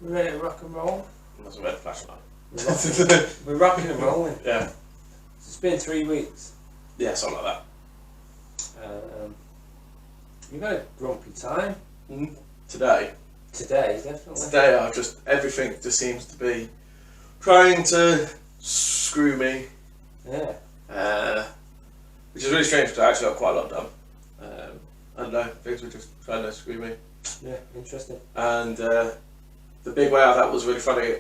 We're ready to rock and roll. That's a red flashlight. We're rocking and rolling. Yeah. It's been 3 weeks. Yeah, something like You've had a grumpy time. that. Today, definitely. Today, everything just seems to be trying to screw me. Yeah. Which is really strange because I actually got quite a lot done. I don't know, things were just trying to screw me. Yeah, interesting. And the big way out of that was really funny.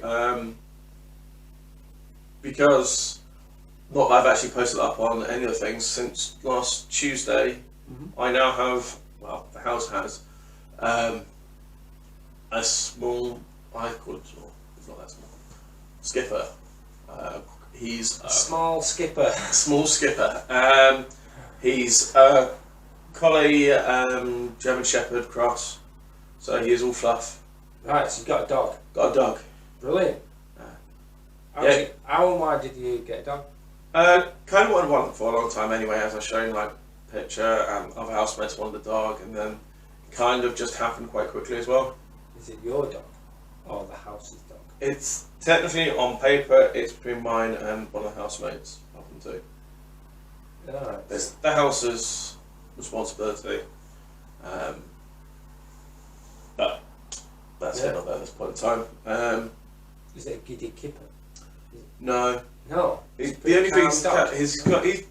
Because not that I've actually posted up on any of the things since last Tuesday, I now have, well, the house has a small, I call it small, it's not that small, skipper. He's a small skipper. Small skipper. He's a collie German Shepherd cross, so he is all fluff. Right, so you've got a dog. Got a dog. Brilliant. How and why did you get a dog? Kind of wanted one for a long time anyway, as I've shown like picture and other housemates wanted a dog, and then kind of just happened quite quickly as well. Is it your dog or the house's dog? It's technically on paper it's between mine and one of the housemates, of them too. Right. It's the house's responsibility, but that's it. Not at this point in time. Is it a giddy kipper? No. No. The only thing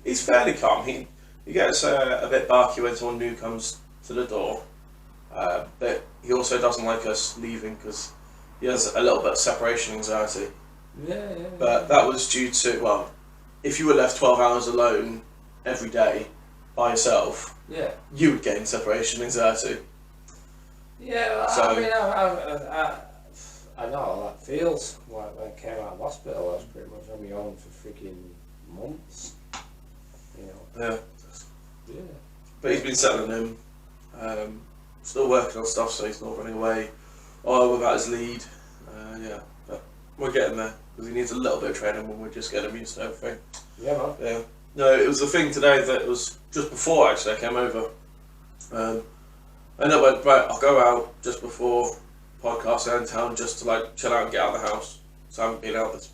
he's fairly calm. He gets a bit barky when someone new comes to the door, but he also doesn't like us leaving because he has a little bit of separation anxiety. Yeah. But that was due to, well, if you were left 12 hours alone every day by yourself, you would gain separation anxiety. Yeah, so, I mean, I know how that feels. Like when I came out of hospital, I was pretty much on my own for freaking months. You know. Yeah. But he's been settling in. Still working on stuff, so he's not running away. Without his lead. But we're getting there because he needs a little bit of training when we're just getting him used to everything. Yeah, man. Yeah. No, it was the thing today that was just before actually I came over. And I went, right, I'll go out just before podcast in town just to like chill out and get out of the house. So I haven't been out this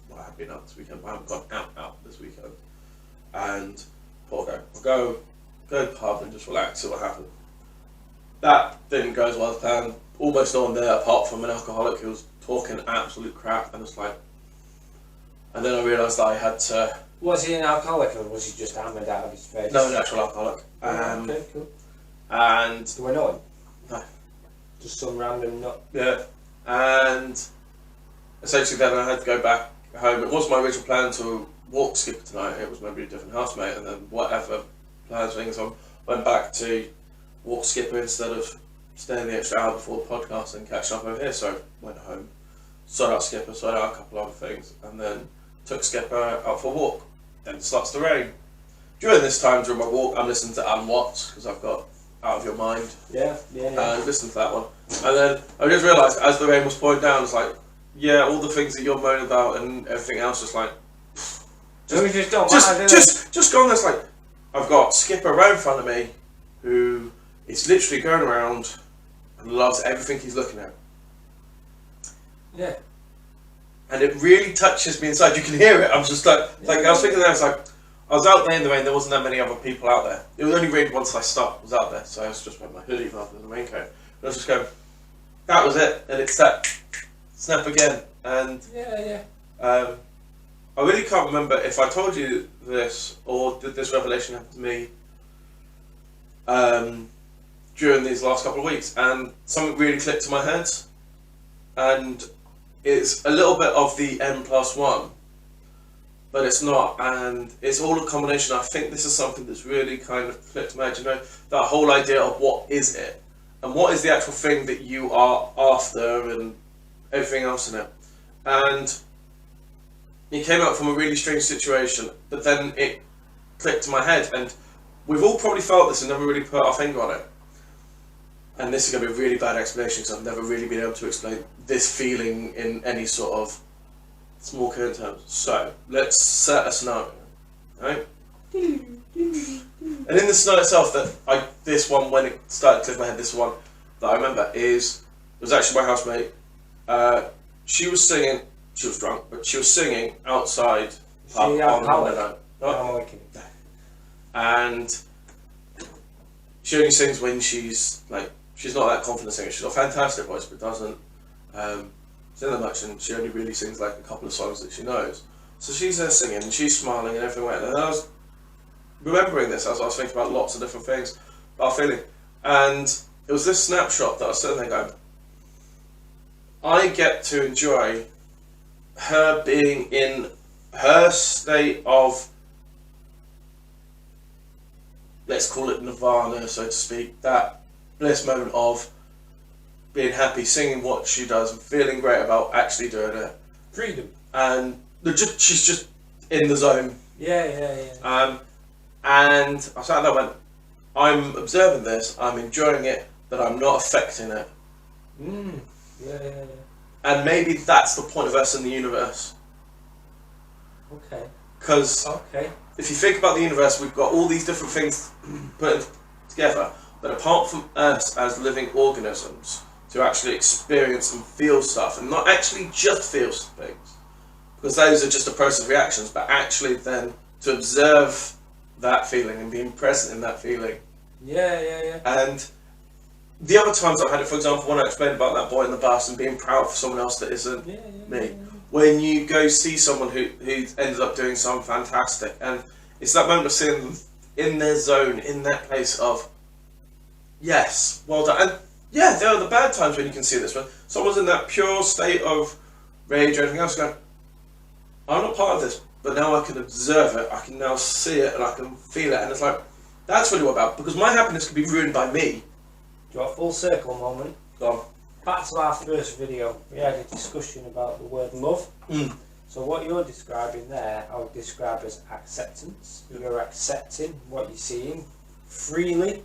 weekend, but I haven't gone out this weekend. And thought, I'll go to the pub and just relax, see what happens. That didn't go as well as planned. Almost no one there apart from an alcoholic who was talking absolute crap, and it's like, and then I realised that I had to. Was he an alcoholic or was he just hammered out of his face? No, an actual alcoholic. Okay, cool. And do I know him? No. Just some random nut. Yeah. And essentially then I had to go back home. It wasn't my original plan to walk Skipper tonight, it was maybe a different housemate, and then whatever plans things on, went back to walk Skipper instead of staying the extra hour before the podcast and catching up over here. So went home, sorted out Skipper, sorted out a couple of other things, and then took Skipper out for a walk. Then it starts to rain. During this time, during my walk, I'm listening to Alan Watts because I've got Out of Your Mind. Yeah. Listen to that one. And then I just realised as the rain was pouring down, it's like, yeah, all the things that you're moaning about and everything else, just like, just gone. There's like, I've got Skipper right in front of me, who is literally going around and loves everything he's looking at. Yeah. And it really touches me inside. You can hear it. I'm just like I was thinking there, I was like, I was out there in the rain, there wasn't that many other people out there. It was only rained once I stopped, was out there, so I was just wearing my hoodie rather than the raincoat. And I was just going, that was it, and it's that snap again. And I really can't remember if I told you this or did this revelation happen to me during these last couple of weeks, and something really clicked in my head, and it's a little bit of the N+1. But it's not, and it's all a combination. I think this is something that's really kind of clicked in my head, you know, that whole idea of what is it, and what is the actual thing that you are after, and everything else in it. And it came out from a really strange situation, but then it clicked in my head, and we've all probably felt this and never really put our finger on it. And this is going to be a really bad explanation because I've never really been able to explain this feeling in any sort of small current terms. So let's set a scenario, right? And in the scenario itself, this one when it started to click my head, this one that I remember it was actually my housemate. she was singing. She was drunk, but she was singing outside. She alcoholic? No, and she only sings when she's not that confident singer. She's got a fantastic voice, but doesn't sing that much, and she only really sings like a couple of songs that she knows. So she's there singing, and she's smiling and everything like that. And I was remembering this as I was thinking about lots of different things about feeling, and it was this snapshot that I was sitting there going, I get to enjoy her being in her state of, let's call it nirvana, so to speak, that bliss moment of being happy, singing what she does, and feeling great about actually doing it. Freedom. And she's just in the zone. Yeah. And I sat there and went, I'm observing this, I'm enjoying it, but I'm not affecting it. Yeah. And maybe that's the point of us in the universe. Okay. Because if you think about the universe, we've got all these different things put together, but apart from us as living organisms, to actually experience and feel stuff, and not actually just feel things, because those are just a process of reactions, but actually then to observe that feeling and being present in that feeling. Yeah. And the other times I've had it, for example, when I explained about that boy in the bus and being proud for someone else that isn't me. When you go see someone who ended up doing something fantastic, and it's that moment of seeing them in their zone, in that place of, yes, well done. And yeah, there are the bad times when you can see this, when someone's in that pure state of rage or anything else, going, I'm not part of this, but now I can observe it, I can now see it, and I can feel it, and it's like, that's really what about, because my happiness can be ruined by me. Do you want a full circle moment? Go on. Back to our first video, we had a discussion about the word love. So what you're describing there, I would describe as acceptance. You're accepting what you're seeing freely,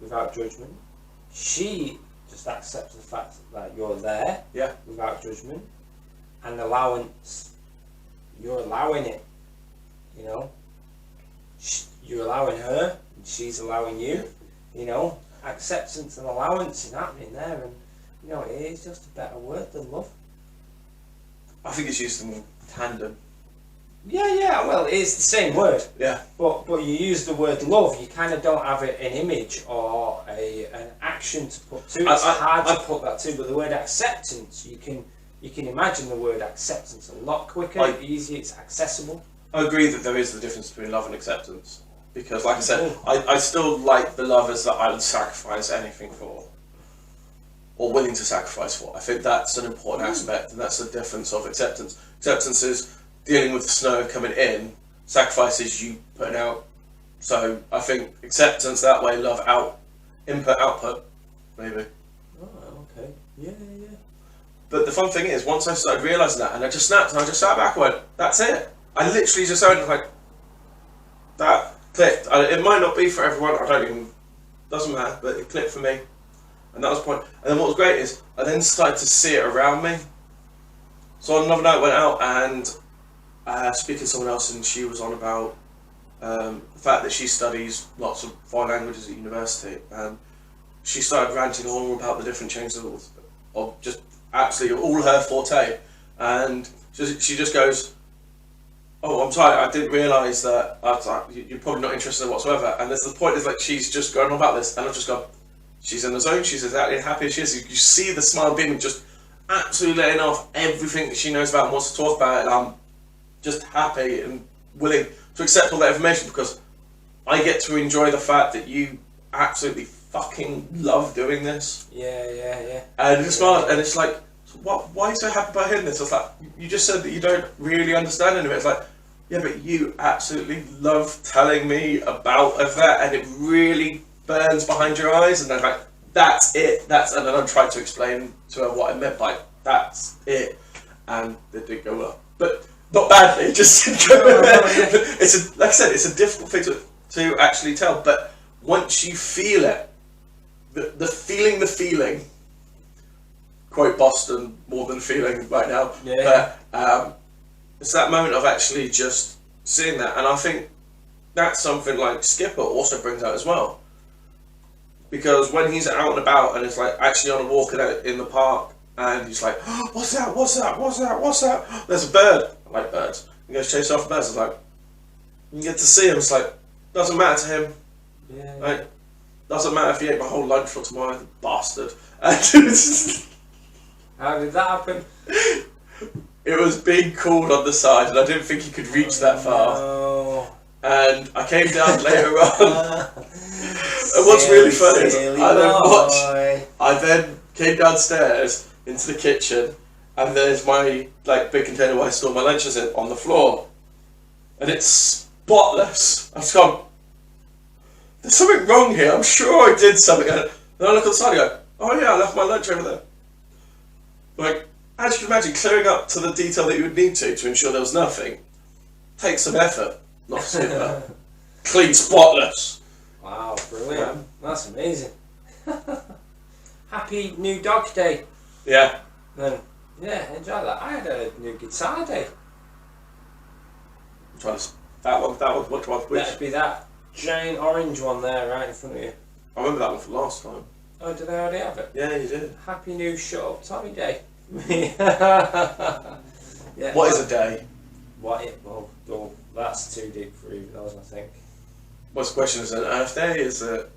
without judgment. She just accepts the fact that you're there, without judgment. And allowance, you're allowing it, you know. You're allowing her, and she's allowing you, you know. Acceptance and allowance is happening there, and you know, it is just a better word than love. I think it's used in tandem. Yeah, well, it is the same word. Yeah. But you use the word love, you kind of don't have an image or an action to put to it. It's hard to put that to, but the word acceptance, you can imagine the word acceptance a lot quicker, easier, it's accessible. I agree that there is the difference between love and acceptance. Because, like I said, I still like the lovers that I would sacrifice anything for, or willing to sacrifice for. I think that's an important aspect, and that's the difference of acceptance. Acceptance is dealing with the snow coming in, sacrifice is you putting out. So I think acceptance that way, love out, input, output, maybe. Oh, okay. Yeah. But the fun thing is, once I started realising that, and I just snapped, and I just sat back and went, that's it. I literally just went like, that clicked. It might not be for everyone, doesn't matter, but it clicked for me. And that was the point. And then what was great is, I then started to see it around me. So on another night I went out and speaking to someone else, and she was on about the fact that she studies lots of foreign languages at university, and she started ranting all about the different changes of just absolutely all her forte. And she just goes, oh, I'm sorry, I didn't realise that. I was like, you're probably not interested in it whatsoever. And the point is, like, she's just going on about this, and I've just gone, she's in the zone, she's exactly happy as she is. You see the smile beaming, just absolutely letting off everything that she knows about and wants to talk about it, and I'm just happy and willing to accept all that information, because I get to enjoy the fact that you absolutely fucking love doing this. Yeah. And it's smart, and it's like, why are you so happy about hearing this? I was like, you just said that you don't really understand any of it. It's like, yeah, but you absolutely love telling me about that, and it really burns behind your eyes. And then like, that's it. And then I tried to explain to her what I meant by that's it, and it did go well, but not badly. It just didn't go well. It's like I said, it's a difficult thing to actually tell. But once you feel it, the feeling. Quote Boston more than feeling right now. Yeah. But it's that moment of actually just seeing that, and I think that's something like Skipper also brings out as well. Because when he's out and about and it's like actually on a walk in the park and he's like, oh, what's that? What's that? What's that? What's that? There's a bird. I like birds. He goes chase after birds. I was like, you get to see him. It's like, doesn't matter to him. Yeah. Like, doesn't matter if he ate my whole lunch for tomorrow, the bastard. And how did that happen? it was being called on the side, and I didn't think he could reach that far. No. And I came down later on. And what's really funny is I then came downstairs into the kitchen, and there's my big container where I store my lunches in on the floor, and it's spotless. I've just gone, there's something wrong here. I'm sure I did something. And then I look on the side and go, oh yeah, I left my lunch over there. Like, as you can imagine, clearing up to the detail that you would need to ensure there was nothing takes some effort. Not super. Clean, spotless. Wow, brilliant. Yeah. That's amazing. Happy New Dog Day. Yeah. Then, yeah, enjoy that. I had a new guitar day. That one, which one? Which? That'd be that giant orange one there right in front of you. I remember that one from last time. Oh, did I already have it? Yeah, you did. Happy New Shut Up Tommie Day. Yeah. What is a day? Well, that's too deep for either of those, I think. What's the question? Is it an Earth Day? Is it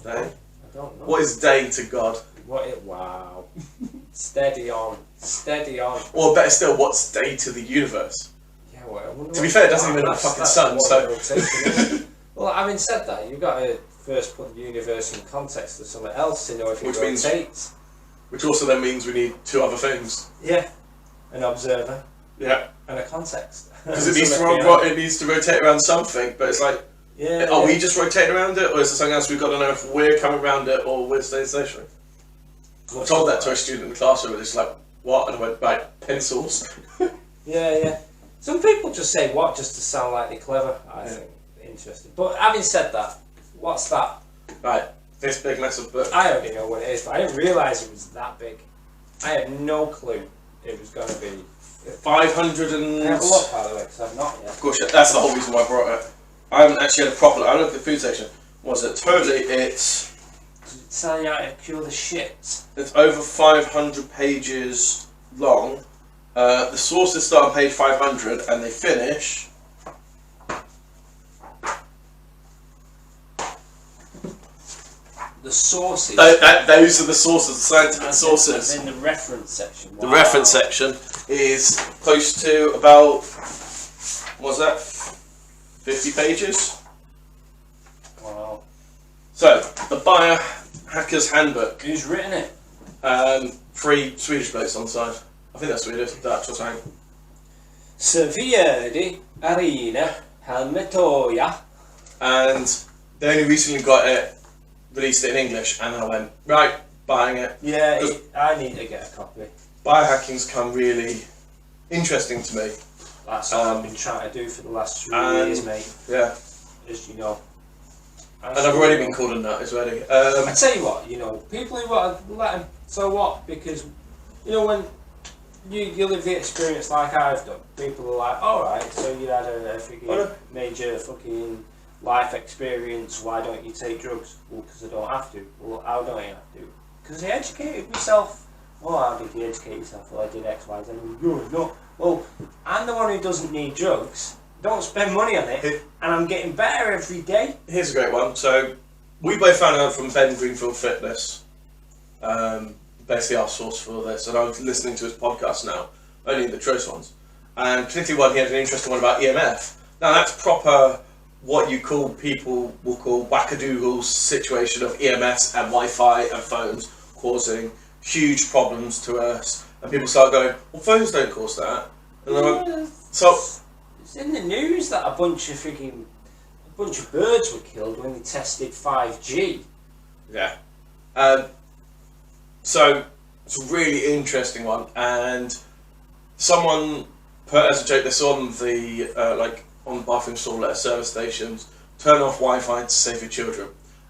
day? I don't know. What is day to God? Wow. Steady on. Or better still, what's day to the universe? Yeah, well, to be fair, it doesn't even have a fucking sun, so... Well, having said that, you've got to first put the universe in context of something else to know if it rotates. Which also then means we need two other things. Yeah. An observer. Yeah. And a context. Because it needs to rotate around something, but it's like, are we just rotating around it, or is there something else we've got to know if we're coming around it or we're staying stationary? I told that to a student in the classroom, and it's like, what? And I went, right, pencils. Yeah. Some people just say what just to sound like they're clever. I think interesting. But having said that, what's that? Right, this big massive book. I already know what it is, but I didn't realise it was that big. I had no clue it was going to be 500 and... I have a look, by the way, because I've not yet. Of course, that's the whole reason why I brought it. I haven't actually had a proper... I looked at the food section. Was it totally... It's... Does it tell you how to cure the shit? It's over 500 pages long. The sources start on page 500 and they finish... The sources? Those are the sources, the scientific sources. In the reference section. Wow. The reference section is close to about, what's that, 50 pages? Wow. So, the Biohacker's Handbook. Who's written it? 3 Swedish blokes on the side. I think that's Swedish, Dutch or something. Severi Arena Helmetoja. And they only recently got it, released it in English, and I went, right, buying it. Yeah, I need to get a copy. Biohacking's come really interesting to me. That's what I've been trying to do for the last 3 years, mate. Yeah. As you know. And I've already been called a nut as well. I tell you what, people who want to let them, so what? Because, when you live the experience like I've done, people are like, alright, so you had a major fucking life experience, why don't you take drugs? Well, because I don't have to. Well, how don't you have to? Because I educated myself. Well, how did you educate yourself? Well, I did X, Y, Z. No. Well, I'm the one who doesn't need drugs. Don't spend money on it, and I'm getting better every day. Here's a great one. So, we both found out from Ben Greenfield Fitness, basically our source for this, and I was listening to his podcast now, only the truest ones, and particularly one, he had an interesting one about EMF. Now, that's proper... what people will call wackadoodle situation of EMFs and Wi-Fi and phones causing huge problems to us, and people start going, well, phones don't cause that. And yeah, so it's in the news that a bunch of birds were killed when they tested 5G. Yeah. So it's a really interesting one, and someone put as a joke this on the on the bathroom stall at service stations, turn off Wi-Fi to save your children.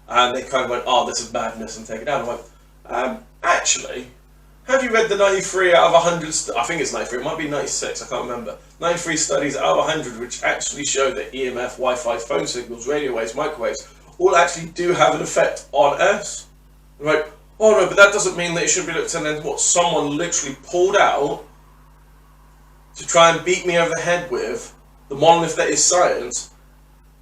And they kind of went, oh, this is madness, and take it down. I went, actually, have you read the 93 out of 100, I think it's 93, it might be 96, I can't remember, 93 studies out of 100 which actually show that EMF, Wi-Fi, phone signals, radio waves, microwaves, all actually do have an effect on us? I'm like, Oh no, but that doesn't mean that it should be looked at as what someone literally pulled out to try and beat me over the head with, the monolith that is science.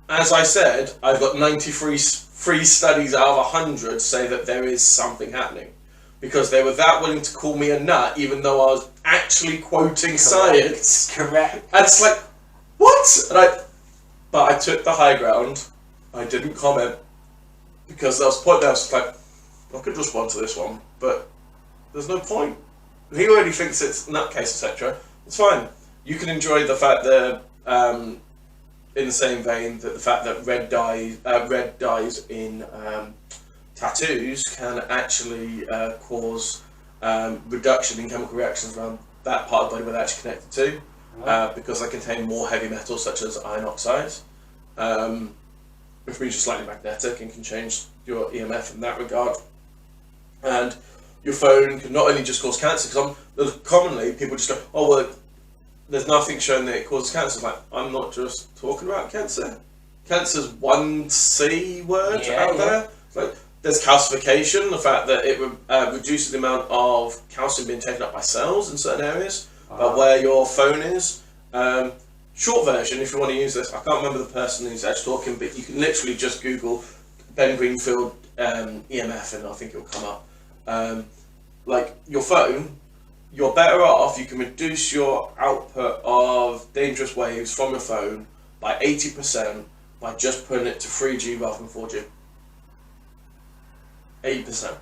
As I said, I've got 93 free studies out of 100 say that there is something happening. Because they were that willing to call me a nut, even though I was actually quoting science. Correct. And it's like, what? But I took the high ground. I didn't comment. Because there was a point there, I was like, I could respond to this one, but there's no point. He already thinks it's nutcase, etc. It's fine. You can enjoy the fact that, in the same vein, that the fact that red dyes in tattoos can actually cause reduction in chemical reactions around that part of the body where they're actually connected to, because they contain more heavy metals such as iron oxides, which means you're slightly magnetic and can change your EMF in that regard. And your phone can not only just cause cancer, because commonly people just go, oh well, there's nothing showing that it causes cancer. It's like, I'm not just talking about cancer. Cancer's one C word out there. It's like, there's calcification, the fact that it reduces the amount of calcium being taken up by cells in certain areas, but where your phone is. Short version, if you want to use this, I can't remember the person who's actually talking, but you can literally just Google Ben Greenfield EMF and I think it'll come up. Like your phone, you're better off, you can reduce your output of dangerous waves from your phone by 80% by just putting it to 3G rather than 4G. 80%.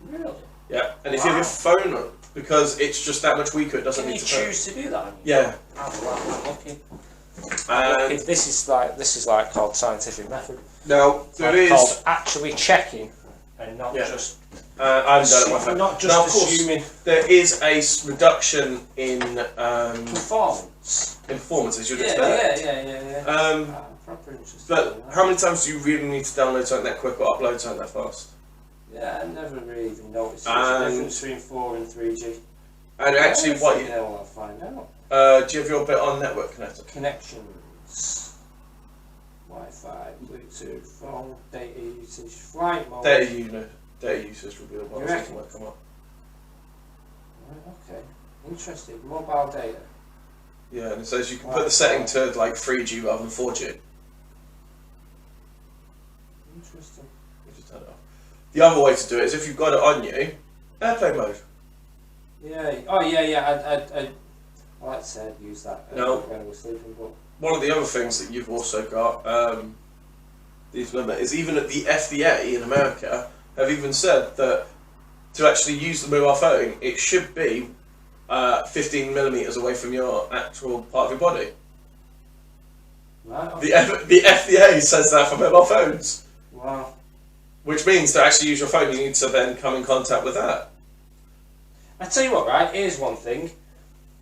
Really? Yeah, and if you have your phone on, because it's just that much weaker, it doesn't need to. Can you choose to do that? Yeah. Oh, wow, lucky. And This is like called scientific method. now there Like is called actually checking and not just. I haven't done it myself. Not just now, of course, assuming. there is a reduction in Performance. performance, as you'd expect. Yeah. Proper interesting. But how many times do you really need to download something that quick or upload something that fast? Yeah, I never really even noticed the difference between 4 and 3G. And actually, what you I'll find out. do you have your bit on network connected? Connections, Wi-Fi, Bluetooth, phone, data usage, flight mode. Data usage will be the one that might come up. Right, okay, interesting. Mobile data. Yeah, and it says you can put the setting to like 3G rather than 4G. Interesting. You just turn it off. The other way to do it is if you've got it on you, airplane mode. Yeah. Oh yeah. I like to say I'd use that when I was sleeping, but one of the other things that you've also got, is even at the FDA in America have even said that to actually use the mobile phone, it should be 15 millimeters away from your actual part of your body. Right, okay. The FDA says that for mobile phones. Wow. Which means to actually use your phone, you need to then come in contact with that. I tell you what, right? Here's one thing.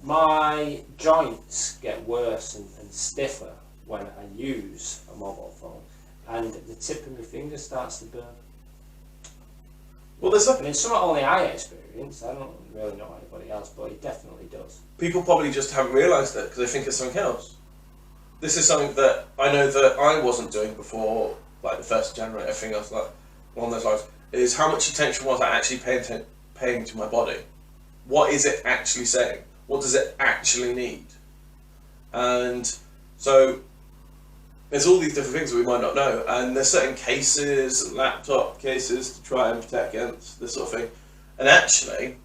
My joints get worse and stiffer when I use a mobile phone, and the tip of my finger starts to burn. Well, there's And it's something only I experience. I don't really know anybody else, but it definitely does. people probably just haven't realised it because they think it's something else. This is something that I know that I wasn't doing before, like the first generate, everything else, like along those lines, is how much attention was I actually paying to my body? What is it actually saying? What does it actually need? And so there's all these different things that we might not know, and there's certain cases, laptop cases, to try and protect against this sort of thing. And actually,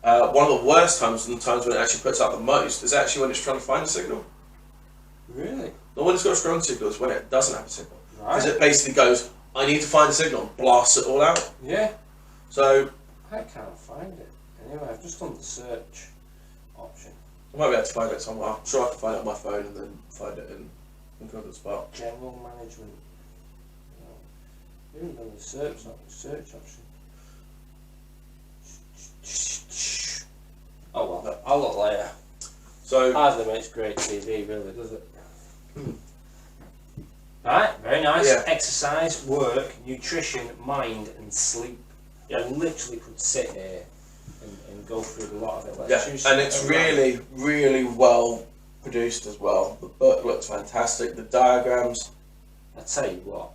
one of the worst times, and the times when it actually puts out the most, is actually when it's trying to find a signal. Really? Not when it's got a strong signal, it's when it doesn't have a signal. Because Right. it basically goes, I need to find a signal, and blasts it all out. Yeah. So I can't find it. Anyway, I've just done the search option. I might be able to find it somewhere. I'm sure I can find it on my phone and then find it in another spot. General management. No. I haven't done the search option. Oh well, I'll look later. So Hardly makes great TV, really, does it? Right, very nice. Yeah. Exercise, work, nutrition, mind, and sleep. I literally could sit here and go through a lot of it. yeah, and it's really, really well produced as well. The book looks fantastic. The diagrams. I tell you what.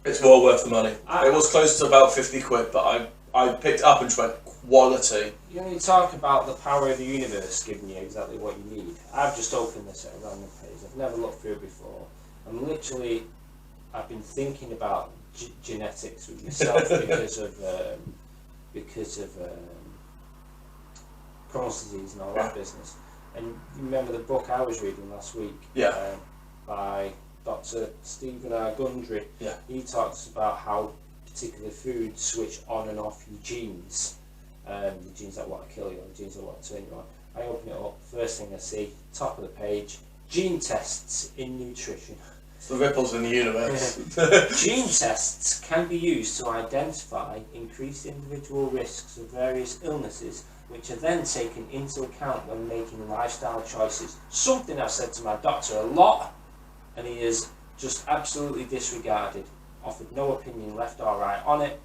It's well worth the money. It was close to about 50 quid, but I picked it up and just went, quality. You know, you talk about the power of the universe giving you exactly what you need. I've just opened this at a random page. I've never looked through it before. I've been thinking about genetics with myself because of Crohn's disease and all that business. And you remember the book I was reading last week? By Dr. Stephen R. Gundry. Yeah. He talks about how particular foods switch on and off your genes. The genes that want to kill you, or the genes that want to turn you on. I open it up, first thing I see, top of the page, gene tests in nutrition. It's the ripples in the universe. Gene tests can be used to identify increased individual risks of various illnesses, which are then taken into account when making lifestyle choices. Something I've said to my doctor a lot, and he has just absolutely disregarded, offered no opinion left or right on it.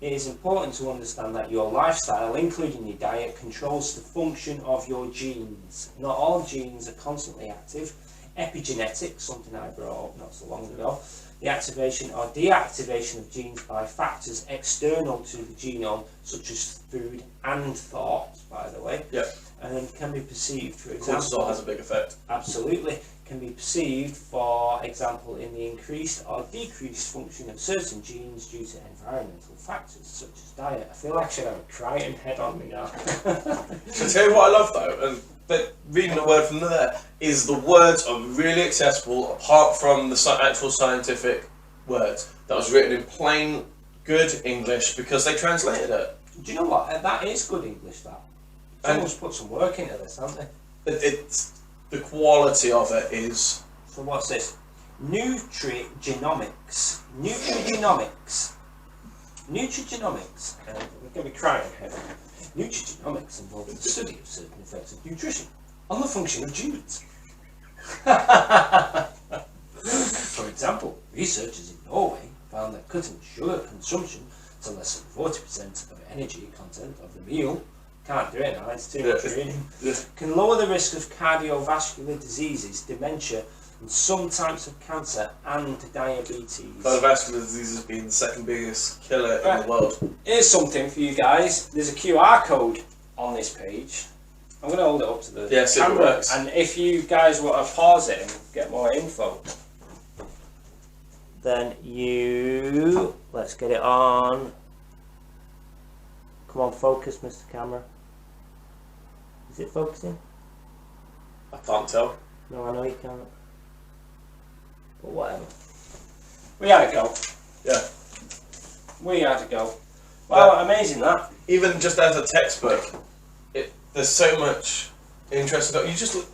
It is important to understand that your lifestyle, including your diet, controls the function of your genes. Not all genes are constantly active. Epigenetics, something I brought up not so long ago, the activation or deactivation of genes by factors external to the genome, such as food and thought, by the way, and then can be perceived, for example, cortisol has a big effect. Absolutely, can be perceived, for example, in the increased or decreased function of certain genes due to environmental factors such as diet. I feel like I should have a crying head on me now. So tell you what I love though, and reading the word from there, is the words are really accessible apart from the actual scientific words. That was written in plain, good English because they translated it. Do you know what? That is good English, that. Someone's put some work into this, haven't they? It's the quality of it is... So what's this? Nutrigenomics. Nutrigenomics. Nutrigenomics. We're going to be crying here. Nutrigenomics involves the study of certain effects of nutrition on the function of genes. For example, researchers in Norway found that cutting sugar consumption to less than 40% of energy content of the meal, can't do it now, it's too much reading, can lower the risk of cardiovascular diseases, dementia, and some types of cancer and diabetes. Cardiovascular disease has been the second biggest killer in the world. Here's something for you guys. There's a QR code on this page. I'm going to hold it up to the camera, and if you guys want to pause it and get more info, then let's get it on. Come on, focus, Mr. Camera. Is it focusing? I can't tell. No, I know you can't. But whatever. We had to go. Yeah. We had to go. Wow, amazing that. Even just as a textbook, there's so much interest. You just look.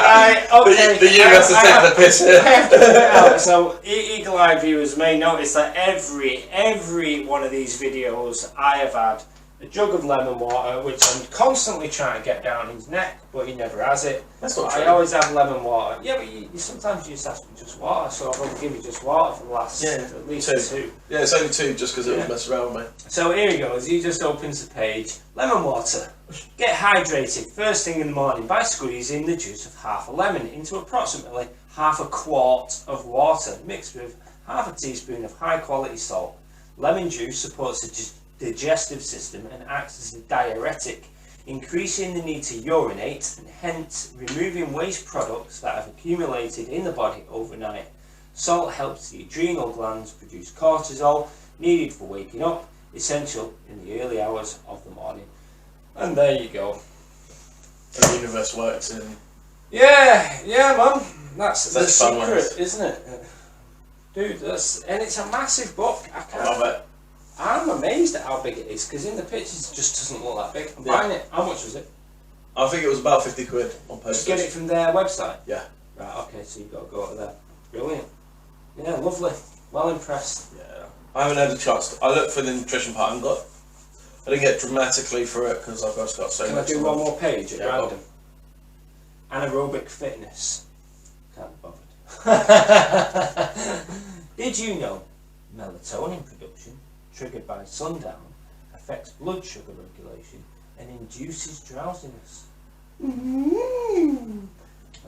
Right, okay. The universe has taken the piss here. So, Eagle Eye viewers may notice that every one of these videos I have had a jug of lemon water, which I'm constantly trying to get down his neck, but he never has it. That's not true. I always have lemon water. Yeah, but you sometimes you just ask for just water, so I've only given you just water for the last at least two. Yeah, it's only two just because it was messing around with me. So here he goes, he just opens the page. Lemon water. Get hydrated first thing in the morning by squeezing the juice of half a lemon into approximately half a quart of water, mixed with half a teaspoon of high quality salt. Lemon juice supports the digestive system and acts as a diuretic, increasing the need to urinate and hence removing waste products that have accumulated in the body overnight. Salt helps the adrenal glands produce cortisol, needed for waking up, essential in the early hours of the morning. And there you go. The universe works in... Yeah, man. That's the secret, ways. Isn't it? Dude, and it's a massive book. I love it. I'm amazed at how big it is, because in the pictures it just doesn't look that big. I'm buying it. How much was it? I think it was about 50 quid on postage. Did you get it from their website? Yeah. Right, okay, so you've got to go to there. Brilliant. Yeah, lovely. Well impressed. Yeah. I haven't had a chance. I looked for the nutrition part and I didn't get dramatically through it because I've just got so much. Can I do one more page at random? Anaerobic fitness. Can't be bothered. Did you know melatonin production, triggered by sundown, affects blood sugar regulation and induces drowsiness? Right,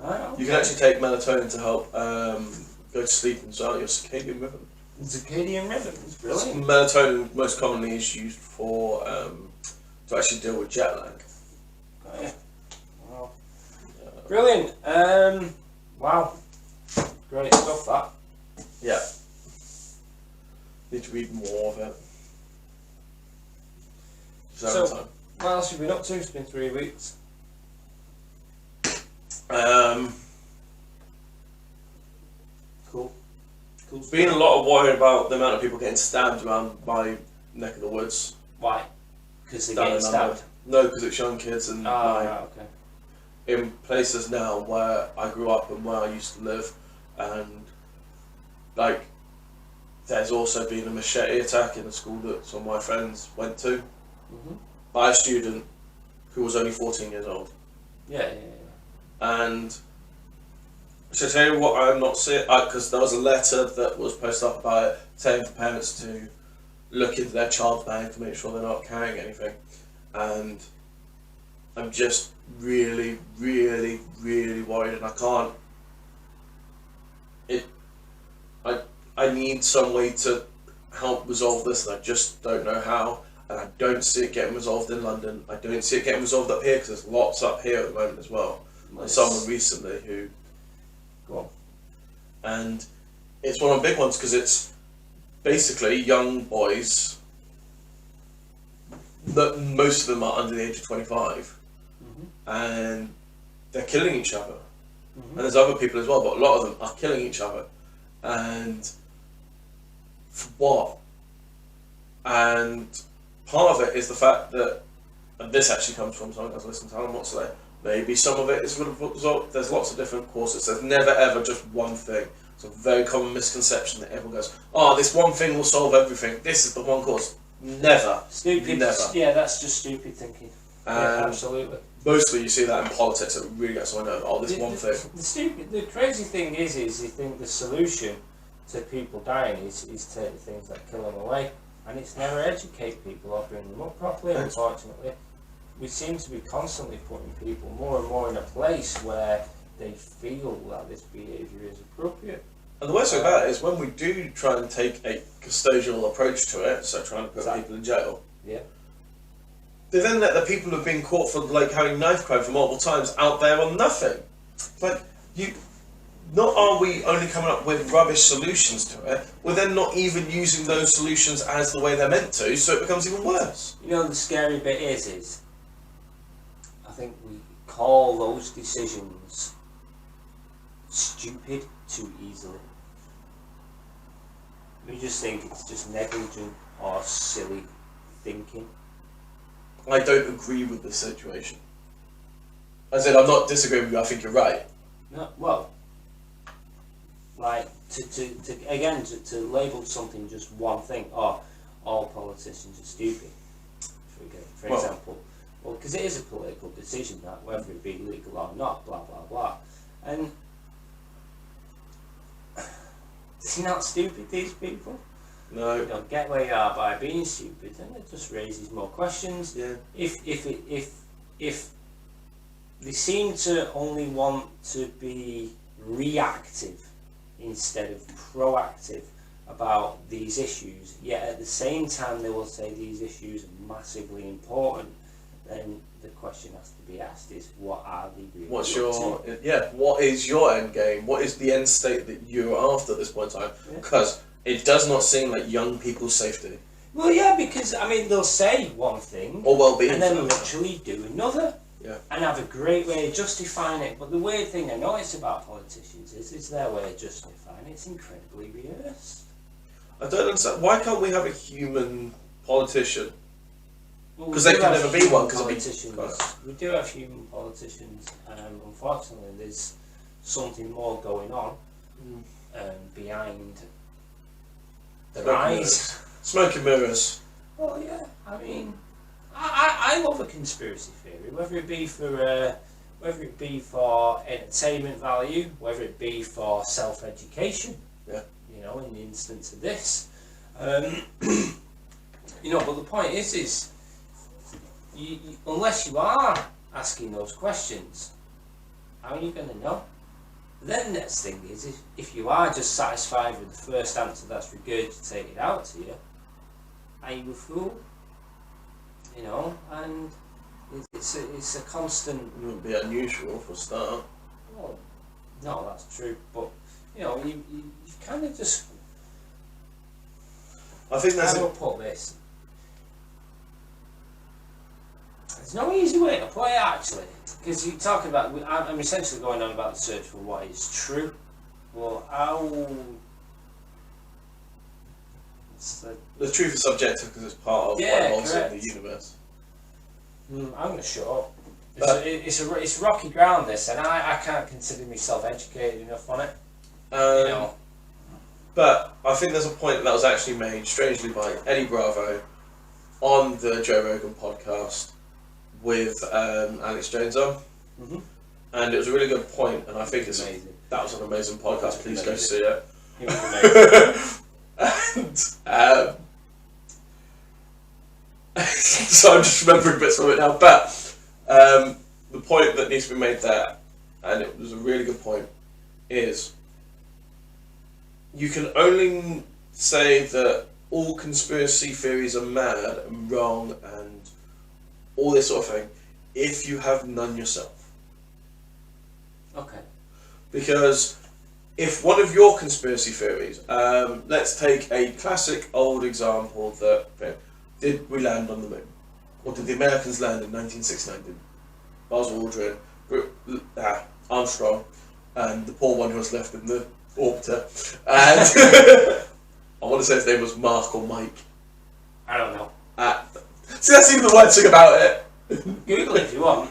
okay. You can actually take melatonin to help go to sleep and start your circadian rhythm. Circadian rhythm is brilliant. Melatonin most commonly is used for to actually deal with jet lag. Oh, yeah. Wow. Brilliant. Wow. Great stuff, that. Yeah. Need to read more of it. So, what else have you been up to? It's been 3 weeks. Cool. There's been a lot of worry about the amount of people getting stabbed around my neck of the woods. Why? Because they're getting stabbed? No, because it's young kids and okay. in places now where I grew up and where I used to live, and like there's also been a machete attack in a school that some of my friends went to by a student who was only 14 years old. Yeah. And so tell you what, I'm not seeing, because there was a letter that was posted up about it saying for parents to look into their child's bag to make sure they're not carrying anything. And I'm just really, really, really worried, and I can't. I need some way to help resolve this, and I just don't know how. And I don't see it getting resolved in London. I don't see it getting resolved up here, because there's lots up here at the moment as well. Nice. Someone recently who. Go on. And it's one of the big ones because it's basically young boys that most of them are under the age of 25, and they're killing each other. And there's other people as well, but a lot of them are killing each other. And for what? And part of it is the fact that, and this actually comes from something I was listening to Alan Watts today, maybe some of it is a result. There's lots of different causes. There's never ever just one thing. It's a very common misconception that everyone goes, oh, this one thing will solve everything. This is the one cause. Never. Stupid. Never. Yeah, that's just stupid thinking. Yeah, absolutely. Mostly you see that in politics. It really gets on. Oh, this one thing. The crazy thing is you think the solution to people dying is take the things that kill them away, and it's never educate people or bring them up properly. Unfortunately, we seem to be constantly putting people more and more in a place where they feel that this behaviour is appropriate. And the worst thing about it is when we do try and take a custodial approach to it, so trying to put people in jail. Yeah. They then let the people who've been caught for like having knife crime for multiple times out there on nothing. Like not are we only coming up with rubbish solutions to it, we're then not even using those solutions as the way they're meant to, so it becomes even worse. You know, the scary bit is I think we call those decisions stupid too easily. We just think it's just negligent or silly thinking. I don't agree with this situation. I said I'm not disagreeing with you, I think you're right. No, well, like to label something just one thing, or all politicians are stupid, for example. Well, because it is a political decision that whether it be legal or not, blah blah blah, and they're not stupid, these people. No. You don't get where you are by being stupid, and it just raises more questions. Yeah. If they seem to only want to be reactive instead of proactive about these issues, yet at the same time they will say these issues are massively important, then the question has to be asked is, what are they really what is your end game? What is the end state that you're after at this point in time? Because it does not seem like young people's safety. Well, yeah, because I mean they'll say one thing or well-being, and then literally do another. Yeah. And have a great way of justifying it. But the weird thing I notice about politicians is their way of justifying it. It's incredibly rehearsed. I don't understand. Why can't we have a human politician? Because they can never be one. We do have human politicians. Unfortunately, there's something more going on behind their eyes. Smoking mirrors. Well, yeah. I mean, I love a conspiracy theory, whether it be for entertainment value, whether it be for self-education. Yeah. You know, in the instance of this, you know. But the point is you, unless you are asking those questions, how are you going to know? Then the next thing is, if you are just satisfied with the first answer that's regurgitated out to you, are you a fool? You know, and it's a constant. It wouldn't be unusual for a start. Well, no, that's true, but you know, you kind of just. I think that's. How do I put this? There's no easy way to put it actually, because you talk about. I'm essentially going on about the search for what is true. Well, the truth is subjective because it's part of what involves in the universe. I'm going to shut up. It's rocky ground, this, and I can't consider myself educated enough on it. You know. But I think there's a point that was actually made, strangely, by Eddie Bravo on the Joe Rogan podcast with Alex Jones on. Mm-hmm. And it was a really good point, and I think that was an amazing podcast. Please go see it. It was amazing. And so I'm just remembering bits of it now, but the point that needs to be made there, and it was a really good point, is you can only say that all conspiracy theories are mad and wrong and all this sort of thing if you have none yourself. Okay. Because if one of your conspiracy theories, let's take a classic old example that, did we land on the moon? Or did the Americans land in 1969? Did Buzz Aldrin, Armstrong, and the poor one who was left in the orbiter, and I want to say his name was Mark or Mike. I don't know. See, that's even the worst thing about it. Google it if you want.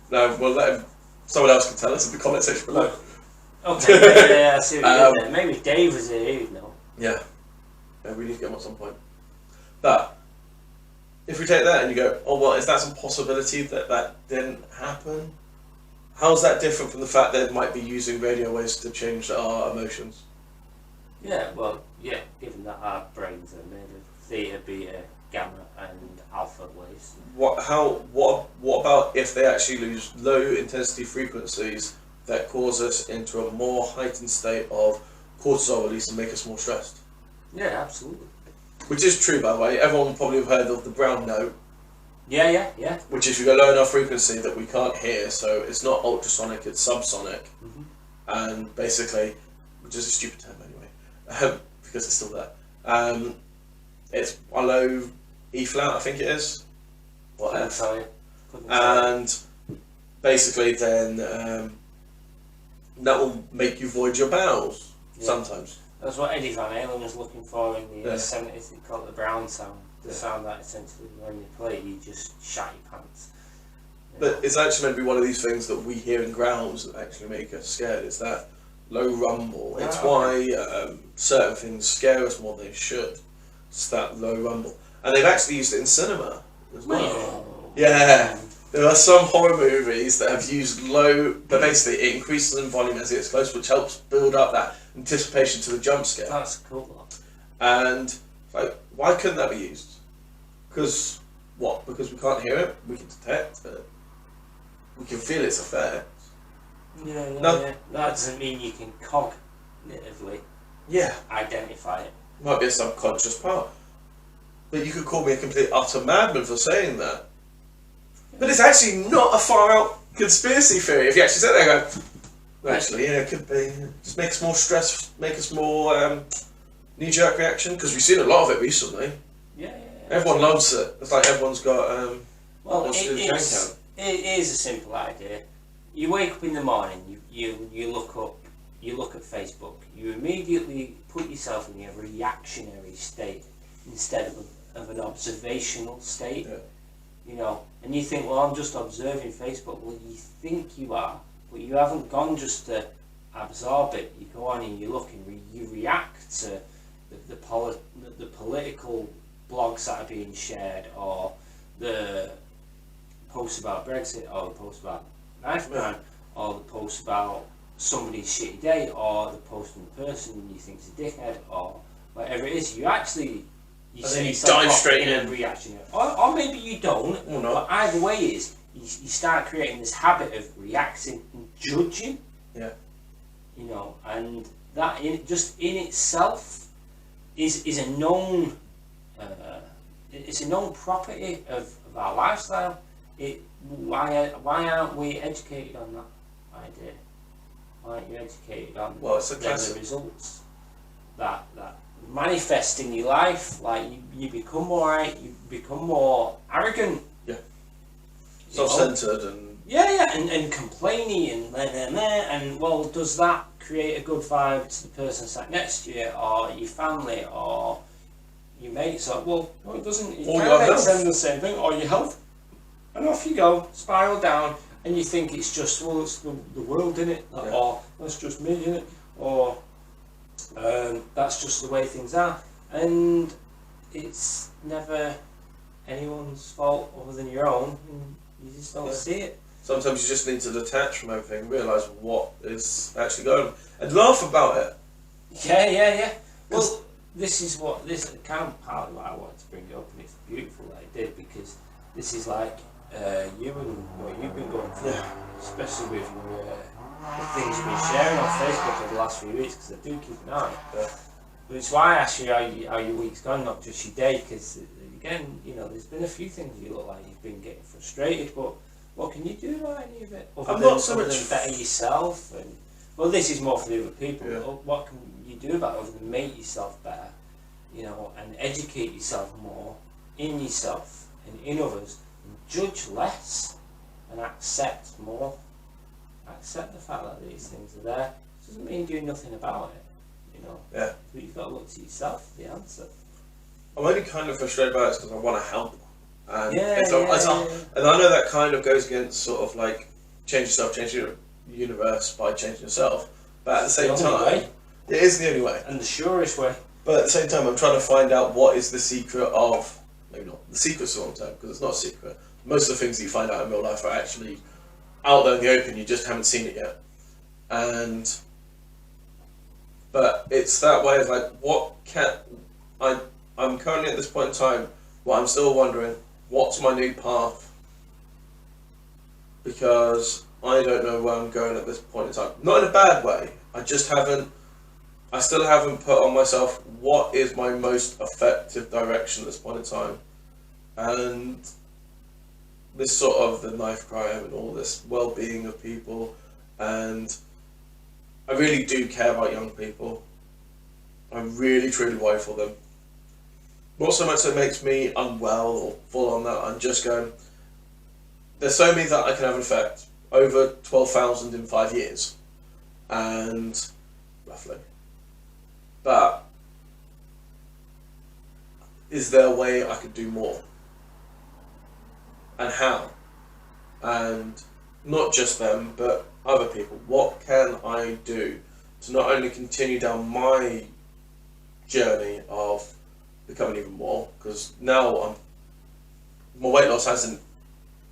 No, we'll let him. Someone else can tell us in the comment section below. Okay, yeah, I see what you did there. Maybe Dave was here, you know. Yeah, we need to get him at some point. But if we take that and you go, oh well, is that some possibility that didn't happen? How's that different from the fact that it might be using radio waves to change our emotions? Yeah, well, yeah, given that our brains are made of theta, beta, gamma and alpha waves. What about if they actually lose low intensity frequencies that cause us into a more heightened state of cortisol release and make us more stressed? Yeah, absolutely. Which is true, by the way. Everyone probably have heard of the brown note. Yeah. Which is you go low enough frequency that we can't hear, so it's not ultrasonic, it's subsonic. Mm-hmm. And basically, which is a stupid term anyway, because it's still there. It's a low E flat, I think it is. Or F. And basically then that will make you void your bowels sometimes. That's what Eddie Van Halen was looking for in the 70s. They called it the brown sound. The sound that essentially when you play it, you just shat your pants. But it's actually meant to be one of these things that we hear in growls that actually make us scared. It's that low rumble. It's why certain things scare us more than they should. It's that low rumble. And they've actually used it in cinema as well. Yeah. There are some horror movies that have used low, but basically it increases in volume as it gets close, which helps build up that anticipation to the jump scare. That's cool. And like, why couldn't that be used? Because what? Because we can't hear it, we can detect it, we can feel its effect. Yeah. That doesn't mean you can cognitively identify it. Might be a subconscious part. But you could call me a complete utter madman for saying that. But it's actually not a far out conspiracy theory. If you actually sit there and go, well, actually, yeah, it could be. Just make us more stressed, make us more knee-jerk reaction, because we've seen a lot of it recently. Yeah. Everyone loves it. It's like everyone's got. Well, it is a simple idea. You wake up in the morning, you look at Facebook, you immediately put yourself in a reactionary state instead of an observational state. Yeah. You know, and you think, well, I'm just observing Facebook. Well, you think you are, but you haven't gone just to absorb it. You go on and you look and you react to the political blogs that are being shared, or the posts about Brexit, or the posts about Knife Man, or the posts about somebody's shitty day, or the post from the person you think is a dickhead, or whatever it is. You actually... You and then you dive straight in a reaction, or maybe you don't. Or not. But either way is you start creating this habit of reacting and judging. Yeah. you know, and that just in itself is a known it's a known property of our lifestyle. Why aren't we educated on that idea? Why aren't you educated on it's the results that manifest in your life? Like you become more arrogant. Yeah. Self-centered and and complaining and well, does that create a good vibe to the person sat next to you, or your family, or your mates? Or well, no, it doesn't. It kind of makes them the same thing, or your health. And off you go, spiral down, and you think it's just it's the world, innit? Or that's just me, innit? Or that's just the way things are, and it's never anyone's fault other than your own. And you just don't see it. Sometimes you just need to detach from everything, realise what is actually going on, and laugh about it. Yeah. Well, this kind of partly why I wanted to bring it up, and it's beautiful that I did, because this is like you and what you've been going through, especially with the things you've been sharing on Facebook over the last few weeks, because I do keep an eye. But it's why I asked you how your week's gone, not just your day, because again, you know, there's been a few things you look like you've been getting frustrated, but what can you do about any of it? Other than better yourself, and well, this is more for the other people. Yeah. What can you do about it other than make yourself better, you know, and educate yourself more in yourself and in others, and judge less and accept more. Accept the fact that these things are there. It doesn't mean doing nothing about it, you know. Yeah. But you've got to look to yourself for the answer. I'm only kind of frustrated about it because I want to help. And and I know that kind of goes against sort of like change yourself, change your universe by changing yourself. But at the same time, it is the only way. And the surest way. But at the same time, I'm trying to find out what is the secret of, maybe not the secret's the wrong term, because it's not a secret. Most of the things that you find out in real life are actually out there in the open, you just haven't seen it yet. But it's that way of like, I'm currently at this point in time where I'm still wondering, what's my new path? Because I don't know where I'm going at this point in time. Not in a bad way, I still haven't put on myself what is my most effective direction at this point in time. And this sort of the knife crime and all this well-being of people, and I really do care about young people. I really truly worry for them. Not so much that it makes me unwell or full on that, I'm just going, there's so many that I can have an effect. Over 12,000 in 5 years, and roughly. But is there a way I could do more? And how? And not just them, but other people. What can I do to not only continue down my journey of becoming even more? Because now my weight loss hasn't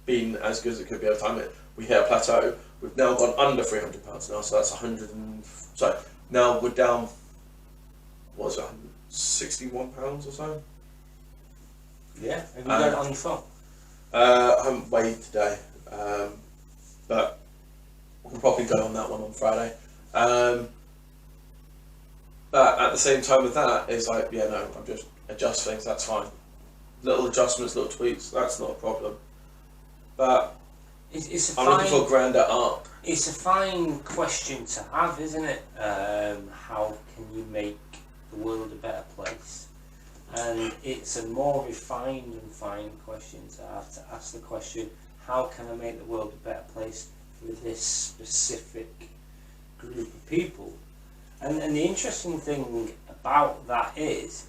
been as good as it could be over time. We hit a plateau. We've now gone under 300 pounds now, so that's 100 and... So now we're down, what was it, 161 pounds or so? Yeah, have you done it on your phone? I haven't weighed today, but we can probably go on that one on Friday. But at the same time with that, it's like, yeah, no, I'm just adjust things, that's fine. Little adjustments, little tweaks, that's not a problem. But I'm looking for a grander arc. It's a fine question to have, isn't it? How can you make the world a better place? And it's a more refined and fine question to have to ask the question, how can I make the world a better place for this specific group of people? And the interesting thing about that is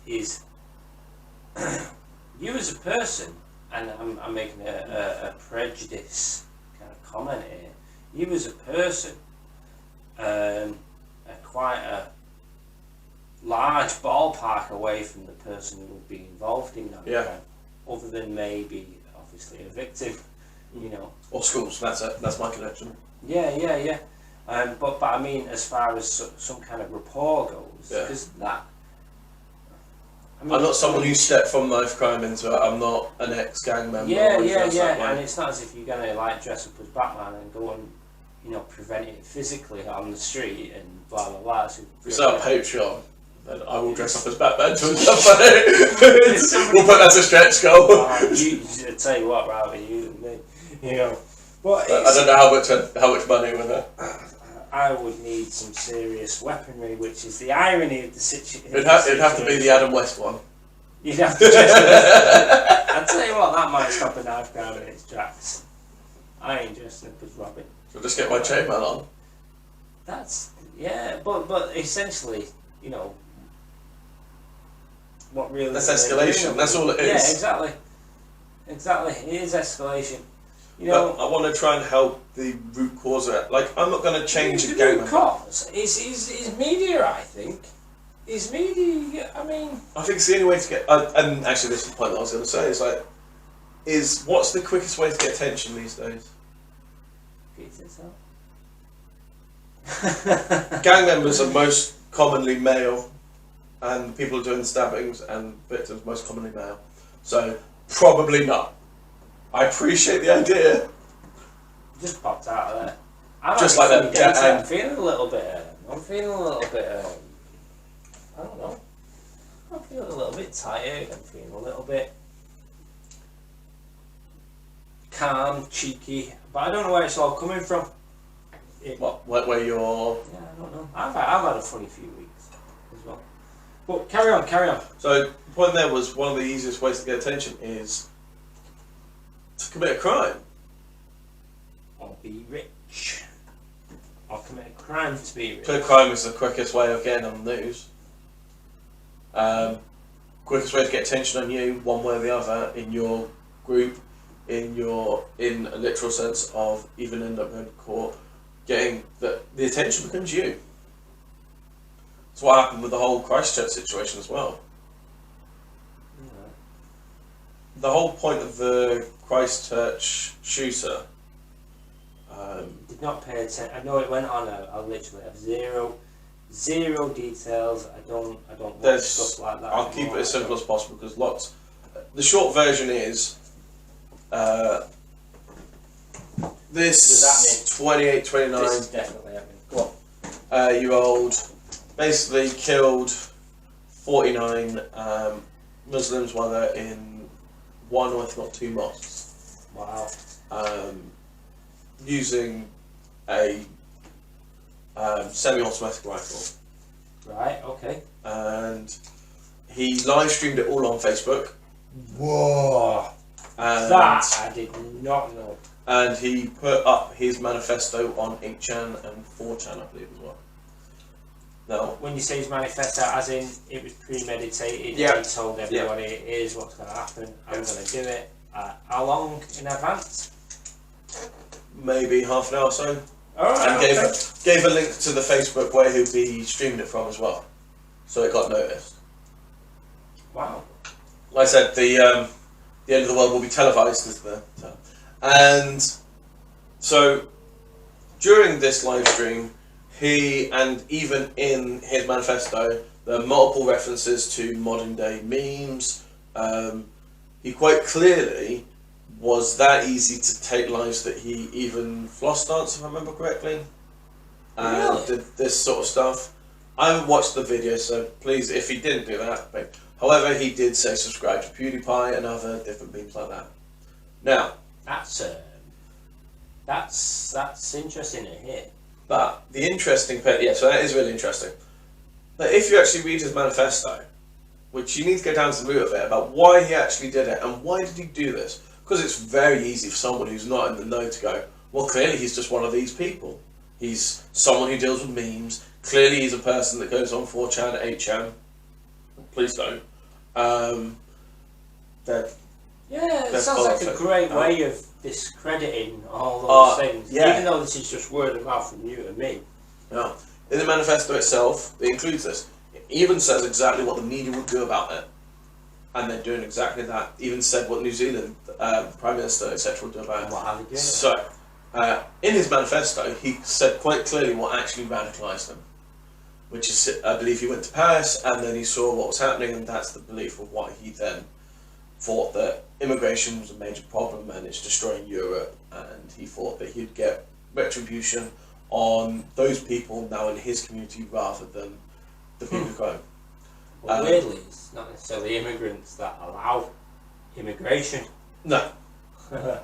you as a person, and I'm making a prejudice kind of comment here, you as a person are quite a large ballpark away from the person who would be involved in that event, other than maybe obviously a victim, you know. Or schools, that's my connection. Yeah. But I mean, as far as some kind of rapport goes, because that... I mean, I'm not someone who stepped from knife crime into it. I'm not an ex-gang member. Yeah. And it's not as if you're going to like dress up as Batman and go and, preventing it physically on the street and blah blah blah. So if we start a Patreon, then I will dress up as Batman to we'll put that as a stretch goal. I tell you what, rather you than me, But I don't know how much money with it. I would need some serious weaponry, which is the irony of the situation. It'd have to be the Adam West one. You'd have to I'd tell you what, that might stop a knife crime in its tracks. I ain't dressing up as Robin. So just get my chainmail on. But essentially, what really... That's escalation, that's all it is. Yeah, exactly. It is escalation. But I want to try and help the root cause of it. Like, I'm not going to change a the game. root cause is media, I think. Is media, I think it's the only way to get... and actually, this is the point that I was going to say. It's like, what's the quickest way to get attention these days? Gang members are most commonly male, and people doing stabbings and victims most commonly male. So, probably not. I appreciate the idea. Just popped out of there. Just like that. I'm feeling a little bit. I don't know. I'm feeling a little bit tired. I'm feeling a little bit calm, cheeky, but I don't know where it's all coming from. Where you're... Yeah, I don't know. I've had a funny few weeks as well. But carry on. So the point there was one of the easiest ways to get attention is to commit a crime. Or be rich. Or commit a crime to be rich. Commit a crime is the quickest way of getting on the news. Quickest way to get attention on you, one way or the other, in your group, in a literal sense of even end up going to court, getting the attention becomes you. That's what happened with the whole Christchurch situation as well. Yeah. The whole point of the Christchurch shooter did not pay attention. I know it went on. I literally have zero details. I don't watch stuff like that. I'll keep it as simple as possible because the short version is this 28, 29 This is definitely happening. Go on. year old basically killed 49 Muslims while they're in one or if not two mosques. Wow. Using a semi-automatic rifle. Right, okay. And he live streamed it all on Facebook. Whoa! And That I did not know. And he put up his manifesto on 8chan and 4chan, I believe, as well. No. When you say his manifesto, as in it was premeditated, Yeah. he told everybody, here's what's going to happen, I'm going to do it. How long in advance? Maybe half an hour or so. Alright, And okay. gave a link to the Facebook where he'll be streaming it from as well. So it got noticed. Wow. Like I said, the end of the world will be televised as the term. And so during this live stream, he, and even in his manifesto, there are multiple references to modern day memes. He quite clearly was that easy to take lives that he even floss danced, if I remember correctly. And Really? did this sort of stuff. I haven't watched the video, so please, if he didn't do that, but however, he did say subscribe to PewDiePie and other different memes like that. Now, that's interesting to hear. but the interesting part, yeah, so that is really interesting. But if you actually read his manifesto, which you need to get down to the root of it, about why he actually did it and why did he do this, because it's very easy for someone who's not in the know to go, well, clearly he's just one of these people. He's someone who deals with memes. Clearly he's a person that goes on 4chan, 8chan. Please don't. It sounds like a great way of discrediting all those things. Yeah. Even though this is just word of mouth from you and me. Yeah. In the manifesto itself, it includes this. It even says exactly what the media would do about it. And they're doing exactly that. Even said what New Zealand Prime Minister, etc. would do about it. What are they doing? So, in his manifesto, he said quite clearly what actually radicalised him. Which is, I believe he went to Paris and then he saw what was happening, and that's the belief of what he then thought that immigration was a major problem and it's destroying Europe, and he thought that he'd get retribution on those people now in his community rather than the people who go. Well, weirdly, it's not necessarily immigrants that allow immigration. No.